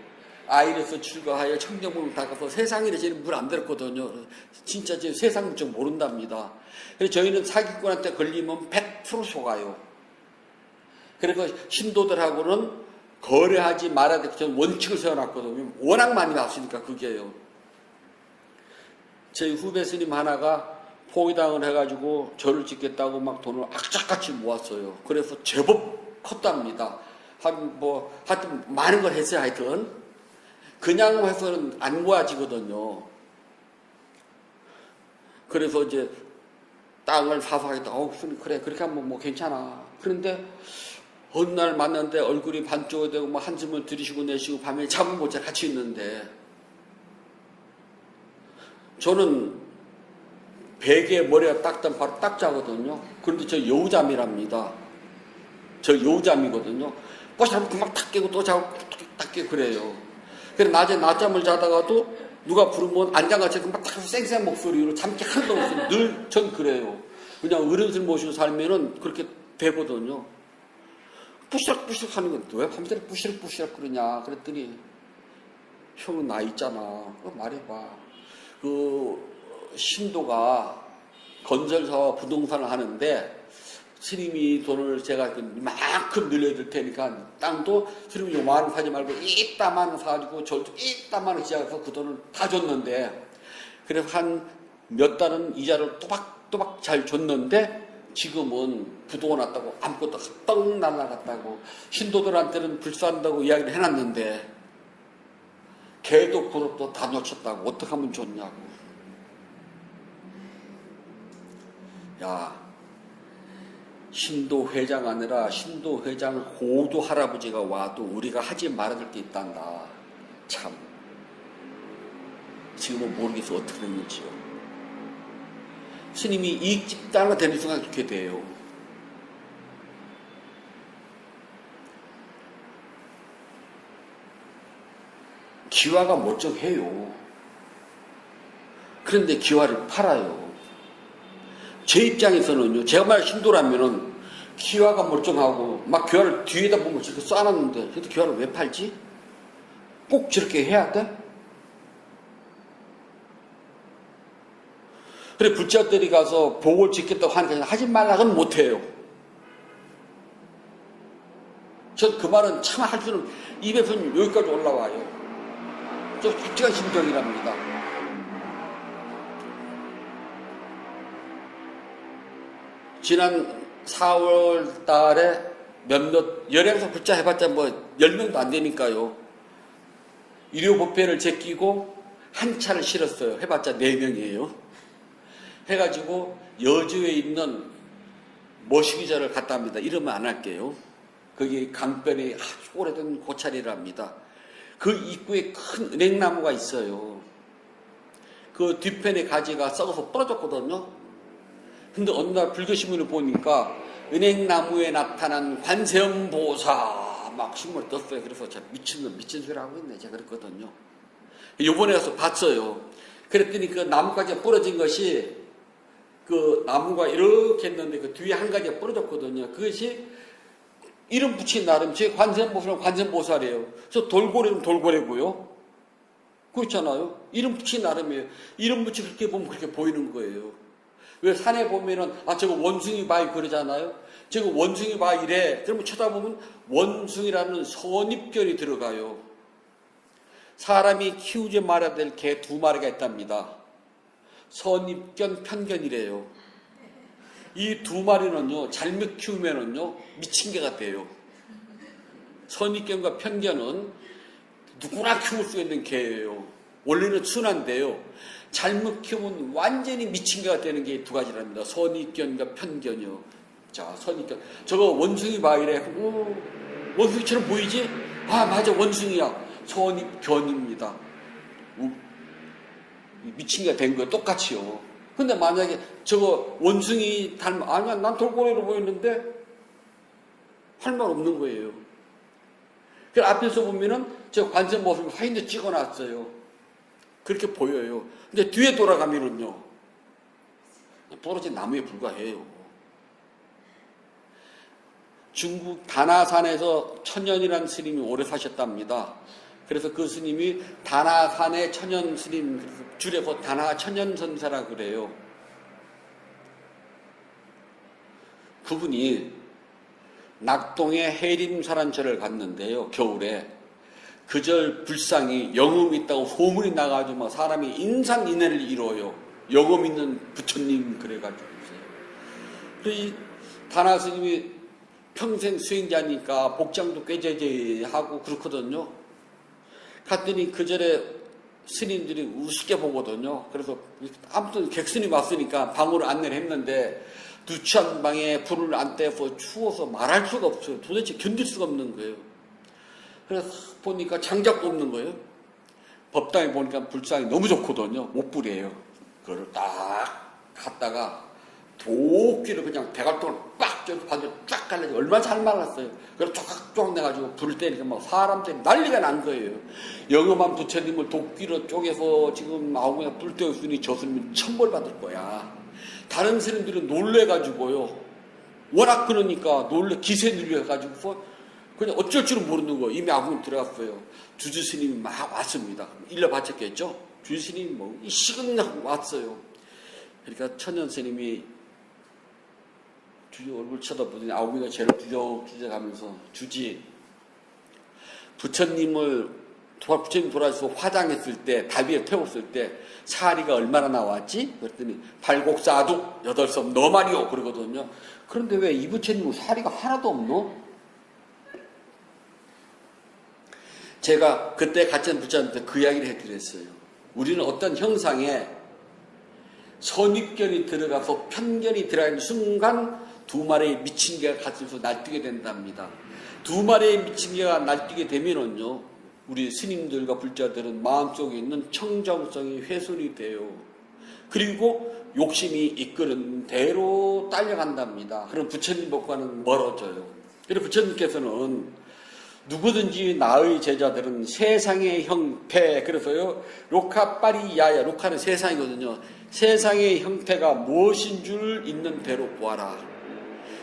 아이에서 출가하여 청정문을 닦아서 세상에 대해서는 물 안 들었거든요. 진짜 제 세상 좀 모른답니다. 그래서 저희는 사기꾼한테 걸리면 100% 속아요. 그래서 신도들하고는 거래하지 말아야 될 저는 원칙을 세워놨거든요. 워낙 많이 봤으니까 그게요. 제 후배 스님 하나가 포위당을 해가지고 절을 짓겠다고 막 돈을 악착같이 모았어요. 그래서 제법 컸답니다. 하여튼 많은 걸 했어요. 하여튼 그냥 해서는 안 모아지거든요. 그래서 이제 땅을 사서 하겠다. 그래 그렇게 하면 뭐 괜찮아. 그런데 어느 날 만났는데 얼굴이 반쪽이 되고 뭐 한숨을 들이쉬고 내쉬고 밤에 잠을 못 자 같이 있는데 저는 베개에 머리가 딱 바로 딱 자거든요. 그런데 저 여우잠이랍니다. 저 여우잠이거든요. 자면 금방 탁 깨고 또 자고 탁 깨고 그래요. 그래서 낮에 낮잠을 자다가도 누가 부르면 안장같이 금방 탁 쌩쌩 목소리로 잠기 하나도 없어요. 늘 전 그래요. 그냥 어른들 모시고 살면은 그렇게 되거든요. 뿌시럭뿌시럭 하는 건 왜 밤새도록 뿌시럭뿌시럭 그러냐 그랬더니 형은 나 있잖아. 말해봐. 신도가 건설사와 부동산을 하는데 스님이 돈을 제가 이만큼 늘려줄 테니까 땅도 스님이 요만한 사지 말고 이따만 사가지고 절도 이따만 시작해서 그 돈을 다 줬는데 그래서 한 몇 달은 이자를 또박또박 잘 줬는데 지금은 부도가 났다고 아무것도 떡 날라갔다고 신도들한테는 불쌍한다고 이야기를 해놨는데 개도 그릇도 다 놓쳤다고 어떻게 하면 좋냐고. 야, 신도회장 아니라 신도회장 호도 할아버지가 와도 우리가 하지 말아야 될 게 있단다. 참 지금은 모르겠어 어떻게 됐는지요. 스님이 이익 집단화가 되는 순간 그렇게 돼요. 기와가 멀쩡해요. 그런데 기와를 팔아요. 제 입장에서는요, 제가 만약 신도라면은 기와가 멀쩡하고 막 기와를 뒤에다 보면 저렇게 쏴놨는데 그래도 기와를 왜 팔지? 꼭 저렇게 해야 돼? 그래 불자들이 가서 복을 짓겠다고 하니까 하지 말라고는 못해요. 전 그 말은 참 할 수는 입에서는 여기까지 올라와요. 저 솔직한 심정이랍니다. 지난 4월 달에 몇몇 열행사 불자 해봤자 뭐 10명도 안 되니까요. 일요법회를 제끼고 한 차를 실었어요. 해봤자 4명이에요. 해가지고 여주에 있는 모시기자를 갔다 합니다. 이러면 안 할게요. 거기 강변이 아주 오래된 고차리랍니다. 그 입구에 큰 은행나무가 있어요. 그 뒤편의 가지가 썩어서 부러졌거든요. 근데 어느 날 불교신문을 보니까 은행나무에 나타난 관세음보사 막 신문을 떴어요. 그래서 제가 미친 소리 하고 있네. 제가 그랬거든요. 요번에 가서 봤어요. 그랬더니 그 나무가지가 부러진 것이 그 나무가 이렇게 했는데 그 뒤에 한 가지가 부러졌거든요. 그것이 이름 붙인 나름 제 관세음보살은 관세음보살이에요. 저 돌고래는 돌고래고요. 그렇잖아요. 이름 붙인 나름이에요. 이름 붙이 그렇게 보면 그렇게 보이는 거예요. 왜 산에 보면은 저거 원숭이 바위 그러잖아요. 저거 원숭이 바위래. 그러면 쳐다보면 원숭이라는 선입견이 들어가요. 사람이 키우지 말아야 될 개 2마리가 있답니다. 선입견, 편견이래요. 이 2마리는요, 잘못 키우면은요, 미친 개가 돼요. 선입견과 편견은 누구나 키울 수 있는 개예요. 원래는 순한데요. 잘못 키우면 완전히 미친 개가 되는 게 2가지랍니다. 선입견과 편견이요. 자, 선입견. 저거 원숭이 바위래. 원숭이처럼 보이지? 맞아, 원숭이야. 선입견입니다. 미친 개가 된 거예요. 똑같이요. 근데 만약에 저거 원숭이 아니야, 난 돌고래로 보이는데 할 말 없는 거예요. 그 앞에서 보면은 저 관세음보살 사진도 찍어놨어요. 그렇게 보여요. 근데 뒤에 돌아가면은요, 부러진 나무에 불과해요. 중국 다나산에서 천년이라는 스님이 오래 사셨답니다. 그래서 그 스님이 다나산의 천년 스님, 줄여서 다나 천년선사라 그래요. 그분이 낙동의 해림사란절을 갔는데요, 겨울에. 그 절 불상이 영음 있다고 소문이 나가지고 막 사람이 인상인해를 이뤄요. 영음 있는 부처님 그래가지고. 그래서 이 다나 스님이 평생 수행자니까 복장도 꾀죄죄하고 그렇거든요. 갔더니 그 절에 스님들이 우습게 보거든요. 그래서 아무튼 객스님 왔으니까 방으로 안내를 했는데 누추한 방에 불을 안 떼서 추워서 말할 수가 없어요. 도대체 견딜 수가 없는 거예요. 그래서 보니까 장작도 없는 거예요. 법당에 보니까 불상이 너무 좋거든요. 못불이에요. 그걸 딱 갔다가 도끼를 그냥 대갈통을 빡 쪄서 반대로 쫙 갈라지고 얼마나 잘 말랐어요. 그래서 쪼각쪼각 내가지고 불을 때리니까 막 사람들이 난리가 난 거예요. 영험한 부처님을 도끼로 쪼개서 지금 아우그냥 불 때웠으니 저 스님은 천벌 받을 거야. 다른 스님들은 놀래가지고요. 워낙 그러니까 기세 눌려가지고 그냥 어쩔 줄은 모르는 거예요. 이미 아궁이 들어갔어요. 주주 스님이 막 왔습니다. 일러 바쳤겠죠? 주주 스님이 시근하고 왔어요. 그러니까 천년 스님이 주지 얼굴 쳐다보더니 아우미가 죄를 부적부적하면서 주지 부처님 돌아서 화장했을 때 다비에 태웠을 때 사리가 얼마나 나왔지? 그랬더니 팔곡사둑 8섬 너 말이오 그러거든요. 그런데 왜 이 부처님은 사리가 하나도 없노? 제가 그때 같이 한 부처님한테 그 이야기를 해드렸어요. 우리는 어떤 형상에 선입견이 들어가서 편견이 들어가는 순간 2마리의 미친 개가 가슴에서 날뛰게 된답니다. 2마리의 미친 개가 날뛰게 되면은요, 우리 스님들과 불자들은 마음속에 있는 청정성이 훼손이 돼요. 그리고 욕심이 이끄는 대로 딸려간답니다. 그럼 부처님 법과는 멀어져요. 그래서 부처님께서는 누구든지 나의 제자들은 세상의 형태, 그래서요, 로카빠리야야, 로카는 세상이거든요. 세상의 형태가 무엇인 줄 있는 대로 보아라.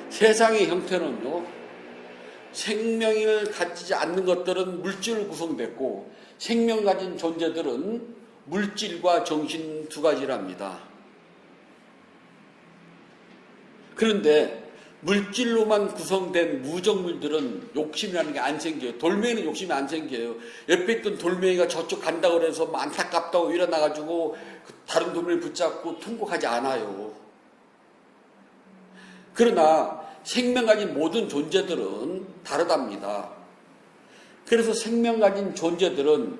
세상의 형태는요, 생명을 가지지 않는 것들은 물질로 구성됐고, 생명 가진 존재들은 물질과 정신 2가지랍니다. 그런데 물질로만 구성된 무정물들은 욕심이라는 게 안 생겨요. 돌멩이는 욕심이 안 생겨요. 옆에 있던 돌멩이가 저쪽 간다고 해서 안타깝다고 일어나가지고 다른 돌멩이를 붙잡고 통곡하지 않아요. 그러나 생명 가진 모든 존재들은 다르답니다. 그래서 생명 가진 존재들은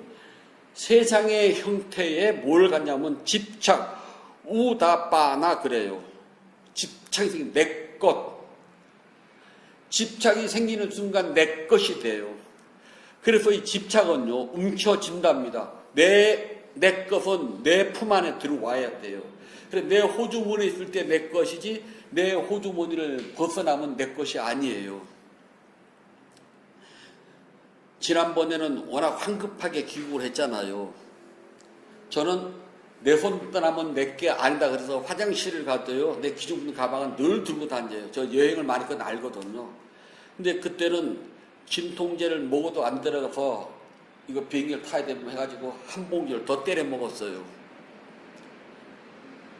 세상의 형태에 뭘 갖냐면 집착, 우다빠나 그래요. 집착이 생긴 내 것. 집착이 생기는 순간 내 것이 돼요. 그래서 이 집착은요, 움켜쥔답니다. 내 것은 내 품 안에 들어와야 돼요. 그래, 내 호주머니에 있을 때 내 것이지, 내 호주머니를 벗어나면 내 것이 아니에요. 지난번에는 워낙 황급하게 귀국을 했잖아요. 저는 내 손 떠나면 내게 아니다 그래서 화장실을 가도요, 내 기중품 가방은 늘 들고 다녀요. 저 여행을 많이 건 알거든요. 근데 그때는 진통제를 먹어도 안 들어가서 이거 비행기를 타야 되면 해가지고 한 봉지를 더 때려 먹었어요.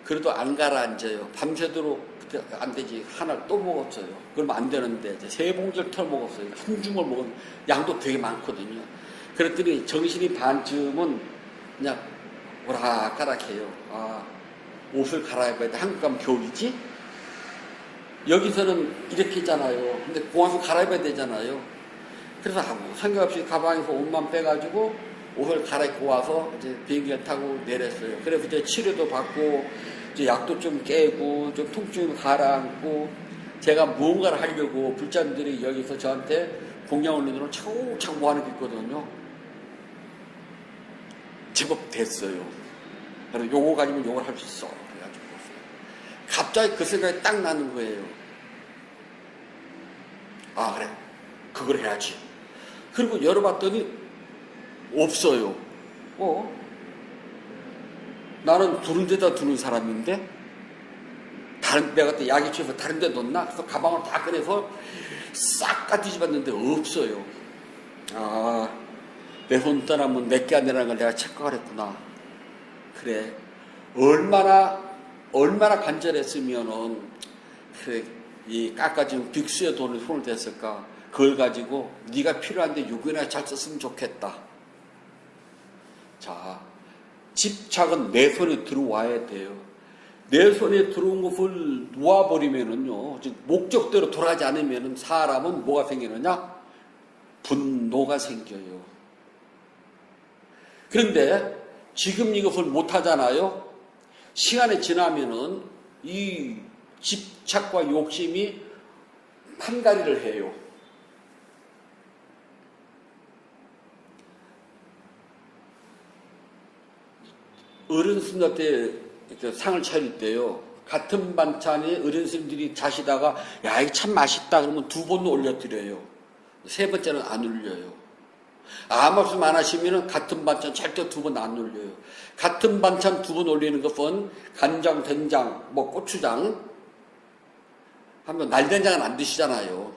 그래도 안 가라앉아요. 밤새도록 그때 안 되지. 하나를 또 먹었어요. 그러면 안 되는데 이제 세 봉지를 털어 먹었어요. 한 줌을 먹은 양도 되게 많거든요. 그랬더니 정신이 반쯤은 그냥 오락가락해요. 아, 옷을 갈아입어야 돼. 한국 가면 겨울이지? 여기서는 이렇게 있잖아요. 근데 공항에서 갈아입어야 되잖아요. 그래서 아무 생각 없이 가방에서 옷만 빼가지고 옷을 갈아입고 와서 이제 비행기를 타고 내렸어요. 그래서 이제 치료도 받고 이제 약도 좀 깨고 좀 통증을 가라앉고 제가 무언가를 하려고 불자님들이 여기서 저한테 공양 올리는 차곡차곡 뭐 하는 게 있거든요. 제법 됐어요. 그래서 요거 가지면 요걸 할 수 있어. 그래가지고 갑자기 그 생각이 딱 나는 거예요. 아, 그래. 그걸 해야지. 그리고 열어봤더니 없어요. 나는 두는 데다 두는 사람인데 내가 그때 약이 취해서 다른 데 뒀나? 그래서 가방을 다 꺼내서 싹 다 뒤집었는데 없어요. 아, 내 손 떠나면 내게 아니라는 걸 내가 착각을 했구나. 그래. 얼마나 간절했으면은 그래, 이 깎아진 빅수의 돈을 손을 댔을까? 그걸 가지고 네가 필요한데 6원이나 잘 썼으면 좋겠다. 자, 집착은 내 손에 들어와야 돼요. 내 손에 들어온 것을 놓아버리면은요, 목적대로 돌아가지 않으면은 사람은 뭐가 생기느냐? 분노가 생겨요. 그런데 지금 이것을 못하잖아요. 시간이 지나면은 이 집착과 욕심이 판가리를 해요. 어른 스님들 때 상을 차릴 때요, 같은 반찬에 어른 스님들이 자시다가 야 이거 참 맛있다 그러면 두 번 올려드려요. 세 번째는 안 올려요. 아무 말씀 안 하시면 같은 반찬 절대 두 번 안 올려요. 같은 반찬 두 번 올리는 것은 간장, 된장, 뭐 고추장 하면 날된장은 안 드시잖아요.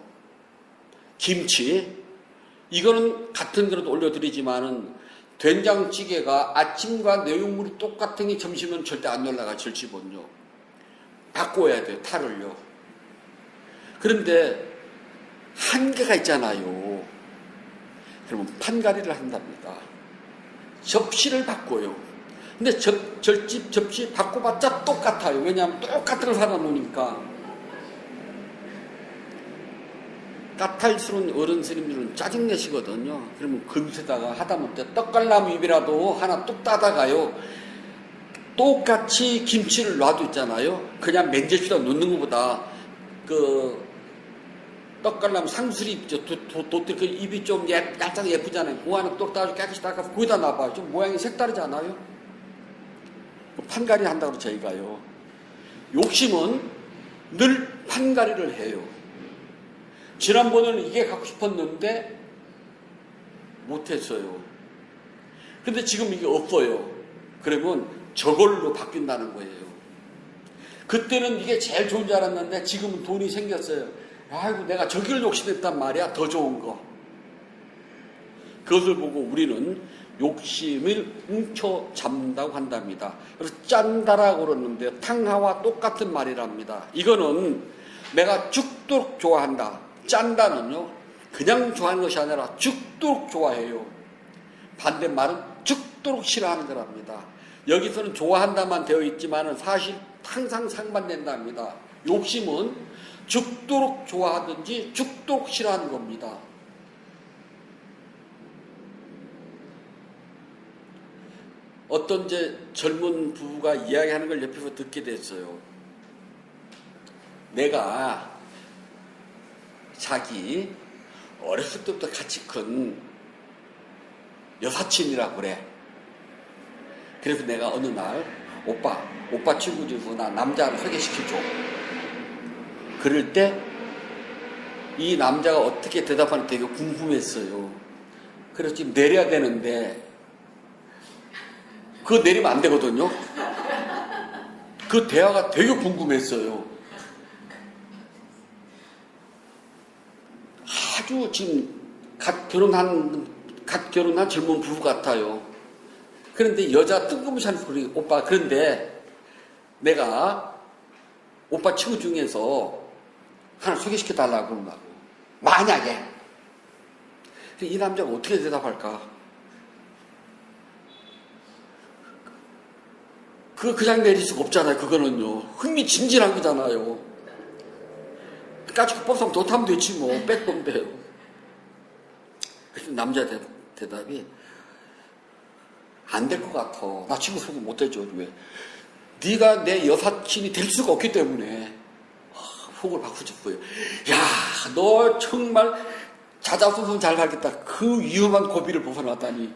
김치 이거는 같은 그릇 올려드리지만은 된장찌개가 아침과 내용물이 똑같은 게 점심은 절대 안 올라가. 절치본요. 바꿔야 돼요. 탈을요. 그런데 한계가 있잖아요. 그러면 판가리를 한답니다. 접시를 바꿔요. 근데 접시 바꿔봤자 똑같아요. 왜냐하면 똑같은 걸 사다 놓으니까. 까탈스러운 어른 스님들은 짜증내시거든요. 그러면 금세다가 하다못해 떡갈나무 입이라도 하나 뚝 따다가요. 똑같이 김치를 놔도 있잖아요. 그냥 맨제추다 놓는 것보다 그 떡갈나무 상수리 입죠. 도토리 그 입이 좀 얇짝 예쁘잖아요. 그거 하나 똑 따가지고 깨끗이 닦아서 거기다 놔봐요. 좀 모양이 색다르지 않아요? 판가리 한다고 저희가요. 욕심은 늘 판가리를 해요. 지난번에는 이게 갖고 싶었는데 못했어요. 근데 지금 이게 없어요. 그러면 저걸로 바뀐다는 거예요. 그때는 이게 제일 좋은 줄 알았는데 지금은 돈이 생겼어요. 아이고 내가 저기를 욕심했단 말이야. 더 좋은 거. 그것을 보고 우리는 욕심을 움켜잡는다고 한답니다. 그래서 짠다라고 그러는데 탕하와 똑같은 말이랍니다. 이거는 내가 죽도록 좋아한다. 짠다는요, 그냥 좋아하는 것이 아니라 죽도록 좋아해요. 반대말은 죽도록 싫어하는 거랍니다. 여기서는 좋아한다만 되어 있지만 사실 항상 상반된답니다. 욕심은 죽도록 좋아하든지 죽도록 싫어하는 겁니다. 어떤 젊은 부부가 이야기하는 걸 옆에서 듣게 됐어요. 내가 자기 어렸을 때부터 같이 큰 여사친이라고 그래. 그래서 내가 어느 날 오빠 친구 중에서 나 남자를 소개시켜줘. 그럴 때 이 남자가 어떻게 대답하는지 되게 궁금했어요. 그래서 지금 내려야 되는데 그거 내리면 안 되거든요. 그 대화가 되게 궁금했어요. 아주 지금 갓 결혼한 젊은 부부 같아요. 그런데 여자 뜬금없이 하는 소리, 오빠, 그런데 내가 오빠 친구 중에서 하나 소개시켜 달라고 그런다고. 만약에. 이 남자가 어떻게 대답할까? 그냥 내릴 수가 없잖아요, 그거는요. 흥미진진한 거잖아요. 까짓거 뽑으면 더 타면 되지, 뭐. 백돈데요. 그래서 남자 대답이, 안 될 것 같아. 나 친구 소개 못 해줘. 왜? 네가 내 여사친이 될 수가 없기 때문에. 속을 바꾸셨어요. 야, 너 정말 자자손손 잘 가겠다. 그 위험한 고비를 벗어났다니.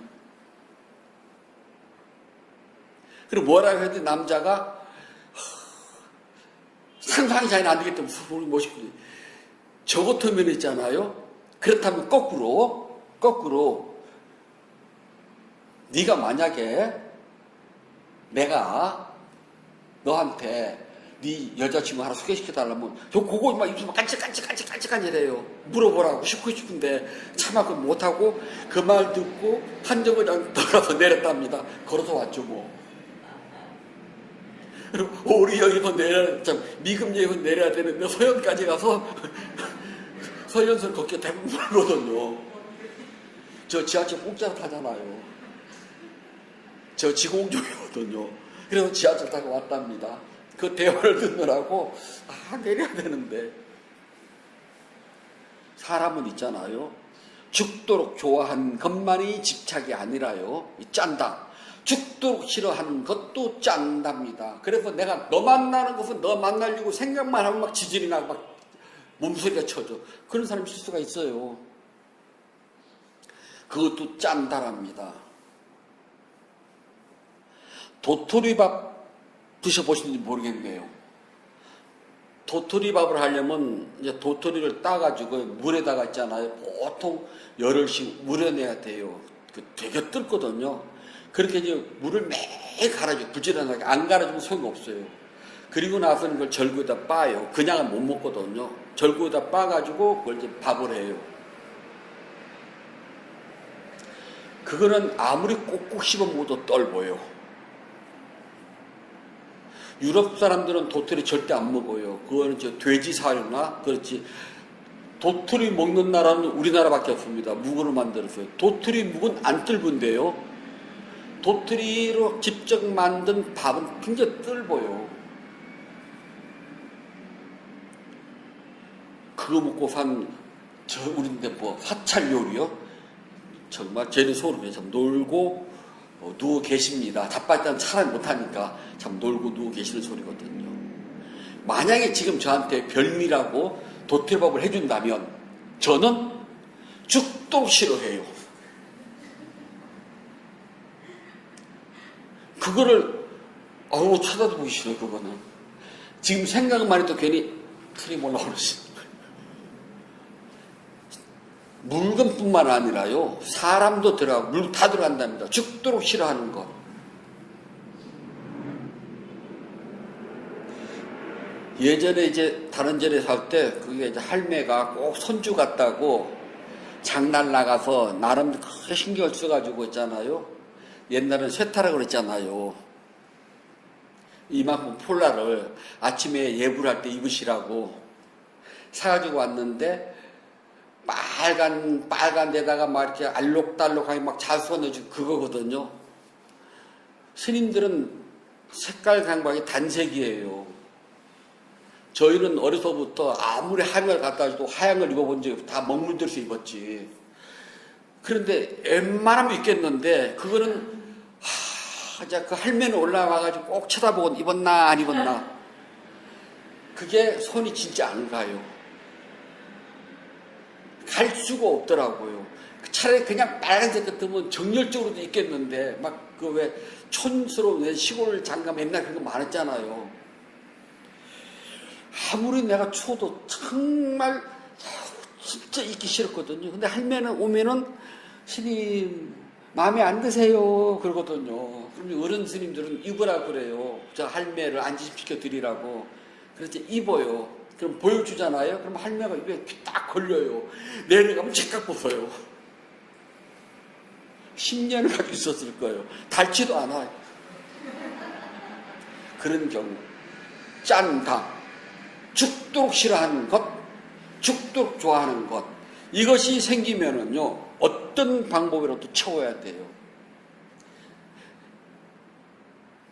그리고 뭐라고 해도 남자가 상상이 잘 안 되기 때문에 속을 못 시키지. 저 같으면 있잖아요. 그렇다면 거꾸로 네가 만약에 내가 너한테 네 여자친구 하나 소개시켜달라면 그거 막 입술 막 깐직깐직해요. 물어보라고 싶은데 차마 그걸 못하고 그 말 듣고 한 정거장 돌아서 내렸답니다. 걸어서 왔죠 뭐. 그리고 우리 여기서 미금역에서 내려야 되는데 서현까지 가서 서현선 걷기가 대부분 멀거든요. 저 지하철 공짜 타잖아요. 저 지공역이거든요. 그래서 지하철 타고 왔답니다. 그 대화를 듣느라고 내려야 되는데 사람은 있잖아요. 죽도록 좋아하는 것만이 집착이 아니라요. 짠다. 죽도록 싫어하는 것도 짠답니다. 그래서 내가 너 만나는 것은 너 만나려고 생각만 하면 막 지질이 나고 막 몸소리가 쳐져. 그런 사람이 있을 수가 있어요. 그것도 짠다랍니다. 도토리밥 드셔보시는지 모르겠네요. 도토리밥을 하려면 이제 도토리를 따가지고 물에다가 있잖아요. 보통 열흘씩 우려내야 돼요. 되게 뜰거든요. 그렇게 이제 물을 매일 갈아줘요. 부지런하게. 안 갈아주면 소용이 없어요. 그리고 나서는 그걸 절구에다 빠요. 그냥은 못 먹거든요. 절구에다 빠가지고 그걸 이제 밥을 해요. 그거는 아무리 꼭꼭 씹어 먹어도 떫어요. 유럽 사람들은 도토리 절대 안 먹어요. 그거는 돼지 사료나 그렇지. 도토리 먹는 나라는 우리나라밖에 없습니다. 묵으로 만들었어요. 도토리 묵은 안 뜰분데요. 도토리로 직접 만든 밥은 굉장히 뜰보요. 그거 먹고 우리인데 뭐 사찰 요리요? 정말 쟤는 소름이에요. 참 놀고 누워 계십니다. 자빠졌다는 차라리 못하니까 참 놀고 누워 계시는 소리거든요. 만약에 지금 저한테 별미라고 도토리밥을 해준다면 저는 죽도록 싫어해요. 그거를 쳐다도 보기 싫어요. 그거는 지금 생각만 해도 괜히 틀이 올라오르시. 물건뿐만 아니라요, 사람도 들어가고 물 다 들어간답니다. 죽도록 싫어하는 것. 예전에 이제 다른 절에 살 때 그게 이제 할매가 꼭 손주 같다고 장날 나가서 나름 크게 신경을 써가지고 있잖아요. 옛날엔 쇠타라고 그랬잖아요. 이만큼 폴라를 아침에 예불 할 때 입으시라고 사가지고 왔는데 빨간 데다가 막 이렇게 알록달록하게 막 잘 써내주고 그거거든요. 스님들은 색깔 강박이 단색이에요. 저희는 어려서부터 아무리 하얀 걸 갖다 줘도 하얀 걸 입어본 적이 없어요. 다 먹물들여서 입었지. 그런데 웬만하면 입겠는데 그거는 이제 그 할매는 올라와가지고 꼭 쳐다보고 입었나 안 입었나. 그게 손이 진짜 안 가요. 갈 수가 없더라고요. 차라리 그냥 빨간색 같으면 정열적으로도 있겠는데 막 그 왜 촌스러운 왜 시골 장가 옛날 그런 거 많았잖아요. 아무리 내가 추워도 정말 진짜 있기 싫었거든요. 근데 할매는 오면은 스님 마음에 안 드세요 그러거든요. 그럼 어른 스님들은 입으라 그래요. 저 할매를 안심시켜 드리라고. 그래서 입어요. 그럼 보여주잖아요. 그럼 할매가 입에 딱 걸려요. 내려가면 제깍 벗어요. 10년을 가지고 있었을 거예요. 닳지도 않아요. 그런 경우. 짠다. 죽도록 싫어하는 것, 죽도록 좋아하는 것. 이것이 생기면은요, 어떤 방법이라도 채워야 돼요.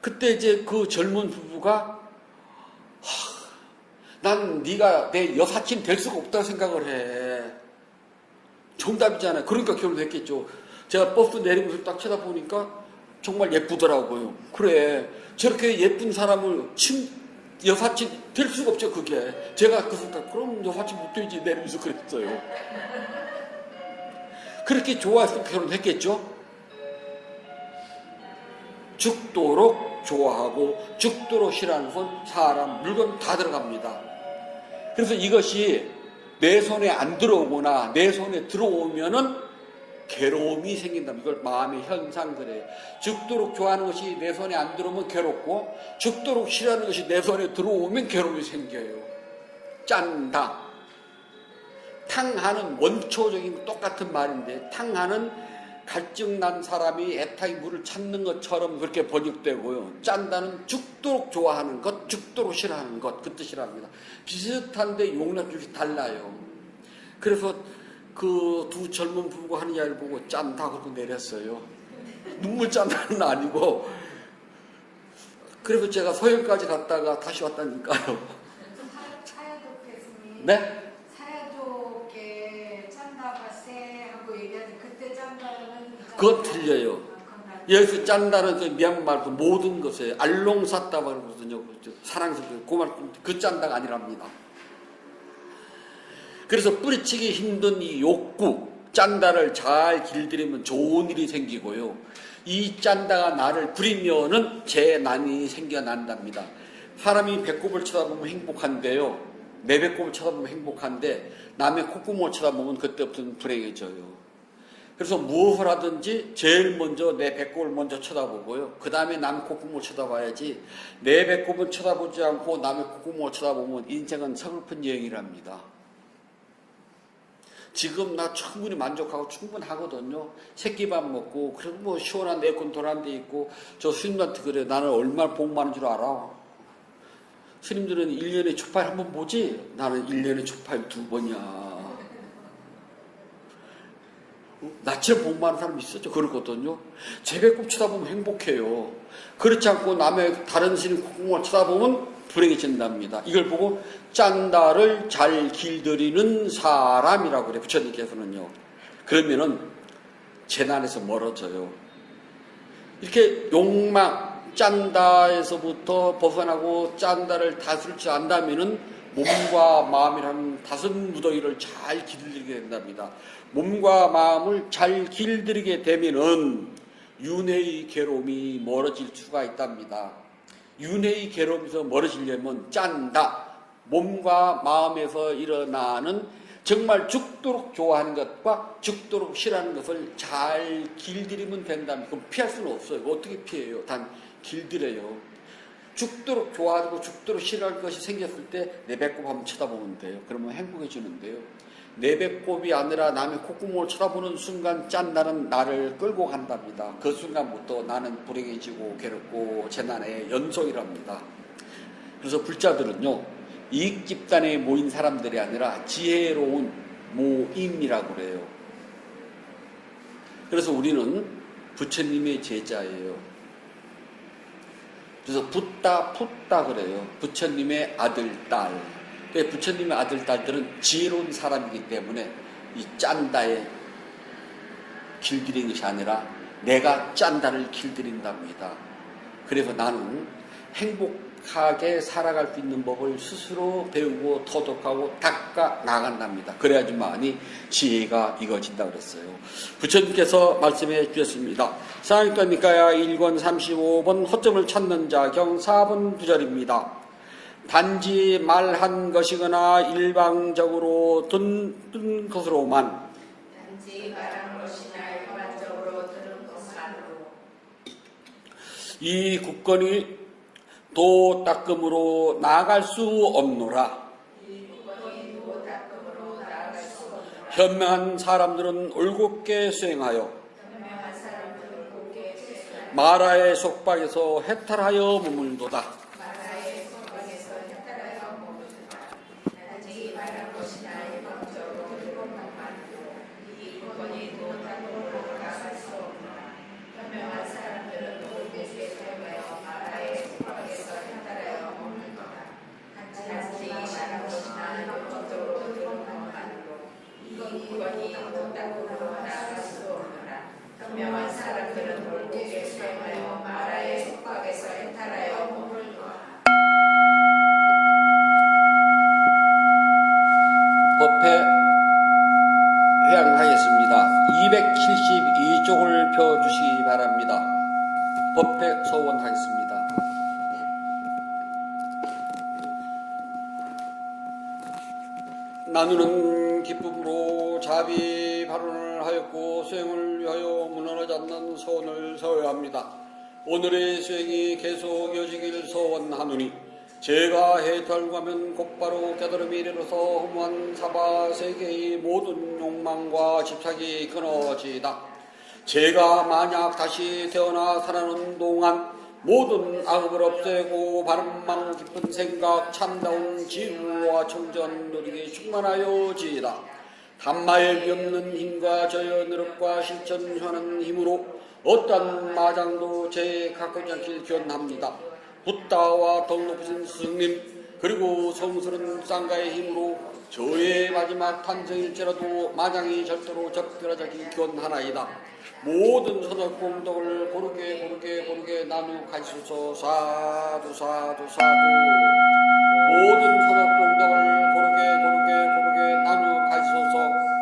그때 이제 그 젊은 부부가, 난 네가 내 여사친 될 수가 없다고 생각을 해. 정답이잖아요. 그러니까 결혼했겠죠. 제가 버스 내리면서 딱 쳐다보니까 정말 예쁘더라고요. 그래, 저렇게 예쁜 사람을 여사친 될 수가 없죠. 그게 제가 그 순간 그럼 여사친 못 되지 내리면서 그랬어요. 그렇게 좋아해서 결혼했겠죠. 죽도록 좋아하고 죽도록 싫어하는 건 사람, 물건 다 들어갑니다. 그래서 이것이 내 손에 안 들어오거나 내 손에 들어오면은 괴로움이 생긴다. 이걸 마음의 현상 그래요. 죽도록 좋아하는 것이 내 손에 안 들어오면 괴롭고 죽도록 싫어하는 것이 내 손에 들어오면 괴로움이 생겨요. 짠다. 탕하는 원초적인 똑같은 말인데 탕하는 갈증 난 사람이 애타게 물을 찾는 것처럼 그렇게 번역되고요. 짠다는 죽도록 좋아하는 것, 죽도록 싫어하는 것, 그 뜻이랍니다. 비슷한데 용납줄이 달라요. 그래서 그 두 젊은 부부가 하는 이야기를 보고 짠다 그러고 내렸어요. 눈물 짠다는 아니고. 그래서 제가 서울까지 갔다가 다시 왔다니까요. 사야독 교수님. 네? 사야독에 짠다가 세하고 얘기하는 그때 짠다는 그건 틀려요. 여기서 짠다는 그 미얀마 그 모든 것에 알롱사따 그러거든요. 사랑스럽게 그 짠다가 아니랍니다. 그래서 뿌리치기 힘든 이 욕구, 짠다를 잘 길들이면 좋은 일이 생기고요. 이 짠다가 나를 부리면은 재난이 생겨난답니다. 사람이 배꼽을 쳐다보면 행복한데요. 내 배꼽을 쳐다보면 행복한데 남의 콧구멍을 쳐다보면 그때부터는 불행해져요. 그래서 무엇을 하든지 제일 먼저 내 배꼽을 먼저 쳐다보고요. 그 다음에 남 콧구멍을 쳐다봐야지 내 배꼽을 쳐다보지 않고 남의 콧구멍을 쳐다보면 인생은 서글픈 여행이랍니다. 지금 나 충분히 만족하고 충분하거든요. 새끼밥 먹고 그리고 뭐 시원한 에어컨 돌아는 데 있고 저 스님한테 그래 나는 얼마나 복 많은 줄 알아. 스님들은 1년에 초파일 한 번 보지 나는 1년에 초파일 2번이야. 나처럼 복 많은 사람이 있었죠. 그렇거든요. 제 배꼽 쳐다보면 행복해요. 그렇지 않고 남의 다른 스님 콧구멍을 쳐다보면 불행해진답니다. 이걸 보고 짠다를 잘 길들이는 사람이라고 그래 부처님께서는요. 그러면은 재난에서 멀어져요. 이렇게 욕망 짠다에서부터 벗어나고 짠다를 다스릴 줄 안다면은 몸과 마음이라는 다섯 무더기를 잘 길들이게 된답니다. 몸과 마음을 잘 길들이게 되면은 윤회의 괴로움이 멀어질 수가 있답니다. 윤회의 괴로움에서 멀어지려면 짠다. 몸과 마음에서 일어나는 정말 죽도록 좋아하는 것과 죽도록 싫어하는 것을 잘 길들이면 된다면 그럼 피할 수는 없어요. 어떻게 피해요? 단 길들여요. 죽도록 좋아하고 죽도록 싫어할 것이 생겼을 때 내 배꼽 한번 쳐다보면 돼요. 그러면 행복해지는데요. 내 배꼽이 아니라 남의 콧구멍을 쳐다보는 순간 짠다는 나를 끌고 간답니다. 그 순간부터 나는 불행해지고 괴롭고 재난의 연속이랍니다. 그래서 불자들은요. 이익 집단에 모인 사람들이 아니라 지혜로운 모임이라고 그래요. 그래서 우리는 부처님의 제자예요. 그래서 붓다 풋다 그래요. 부처님의 아들, 딸. 부처님의 아들, 딸들은 지혜로운 사람이기 때문에 이 짠다에 길들이는 것이 아니라 내가 짠다를 길들인답니다. 그래서 나는 행복하게 살아갈 수 있는 법을 스스로 배우고 터득하고 닦아 나간답니다. 그래야지만이 지혜가 이루어진다 그랬어요. 부처님께서 말씀해 주셨습니다. 상하니까 니까야 1권 35번 허점을 찾는 자경 4번 9절입니다. 단지 말한 것이거나 일방적으로 듣는 것으로만 단지 말한 것이나 일반적으로 들은 것만으로 이 국권이 도 닦음으로 나아갈 수 없노라. 이 국권이 도 닦음으로 나아갈 수 없노라. 현명한 사람들은 올곧게 수행하여 현명한 사람들은 곱게 수행하여 마라의 속박에서 해탈하여 머물도다. 마라의 속박에서 해탈하여 머물도다. 단지 말한 것이나 일방적으로 들은 것만으로 이 국권이 도 닦음으로 나아갈 수 없노라. 현명한 사람들은 곱게 수행하여 마라의 속박에서 해탈하여 머물도다. 단지 말한 것이나 일방적으로 들은 것만으로 이 국권이 도 닦음으로 나아갈 수 없노라. 현명한 사람들은 옳게 수행하여 마라의 속박에서 해탈하여 머물도다. 법회 회양하겠습니다. 272쪽을 펴주시기 바랍니다. 법회 소원하겠습니다. 나누는 기쁨으로 자비 발언을 하였고 수행을 위하여 무너지 않는 소원을 서야합니다. 오늘의 수행이 계속 이어지길 소원하노니 제가 해탈하면 곧바로 깨달음이 이르러서 허무한 사바세계의 모든 욕망과 집착이 끊어지다. 제가 만약 다시 태어나 살아는 동안 모든 악업을 없애고 바람망 깊은 생각 참다운 지혜와 청전 누리게 충만하여지이다. 단마의 없는 힘과 저의 노력과 실천하는 힘으로 어떤 마장도 제 가까지 않길 기원합니다. 붓다와 더 높으신 스승님 그리고 성스러운 쌍가의 힘으로 저의 마지막 탄생일지라도 마장이 절대로 접결하자기 기원하나이다. 모든 선악 공덕을 고르게 나누 가시소서. 사두 사두 사두. 모든 선악 공덕을 고르게 나누 가시소서.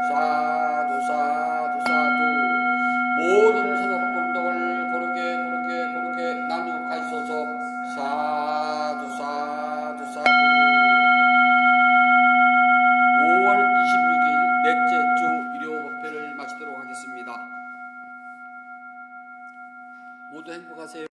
사두 사두 사두. 모든 선악 공덕을 고르게 나누 가시소서. 사두 사두 사두. 5월 26일 넷째 주 일요 법회를 마치도록 하겠습니다. 모두 행복하세요.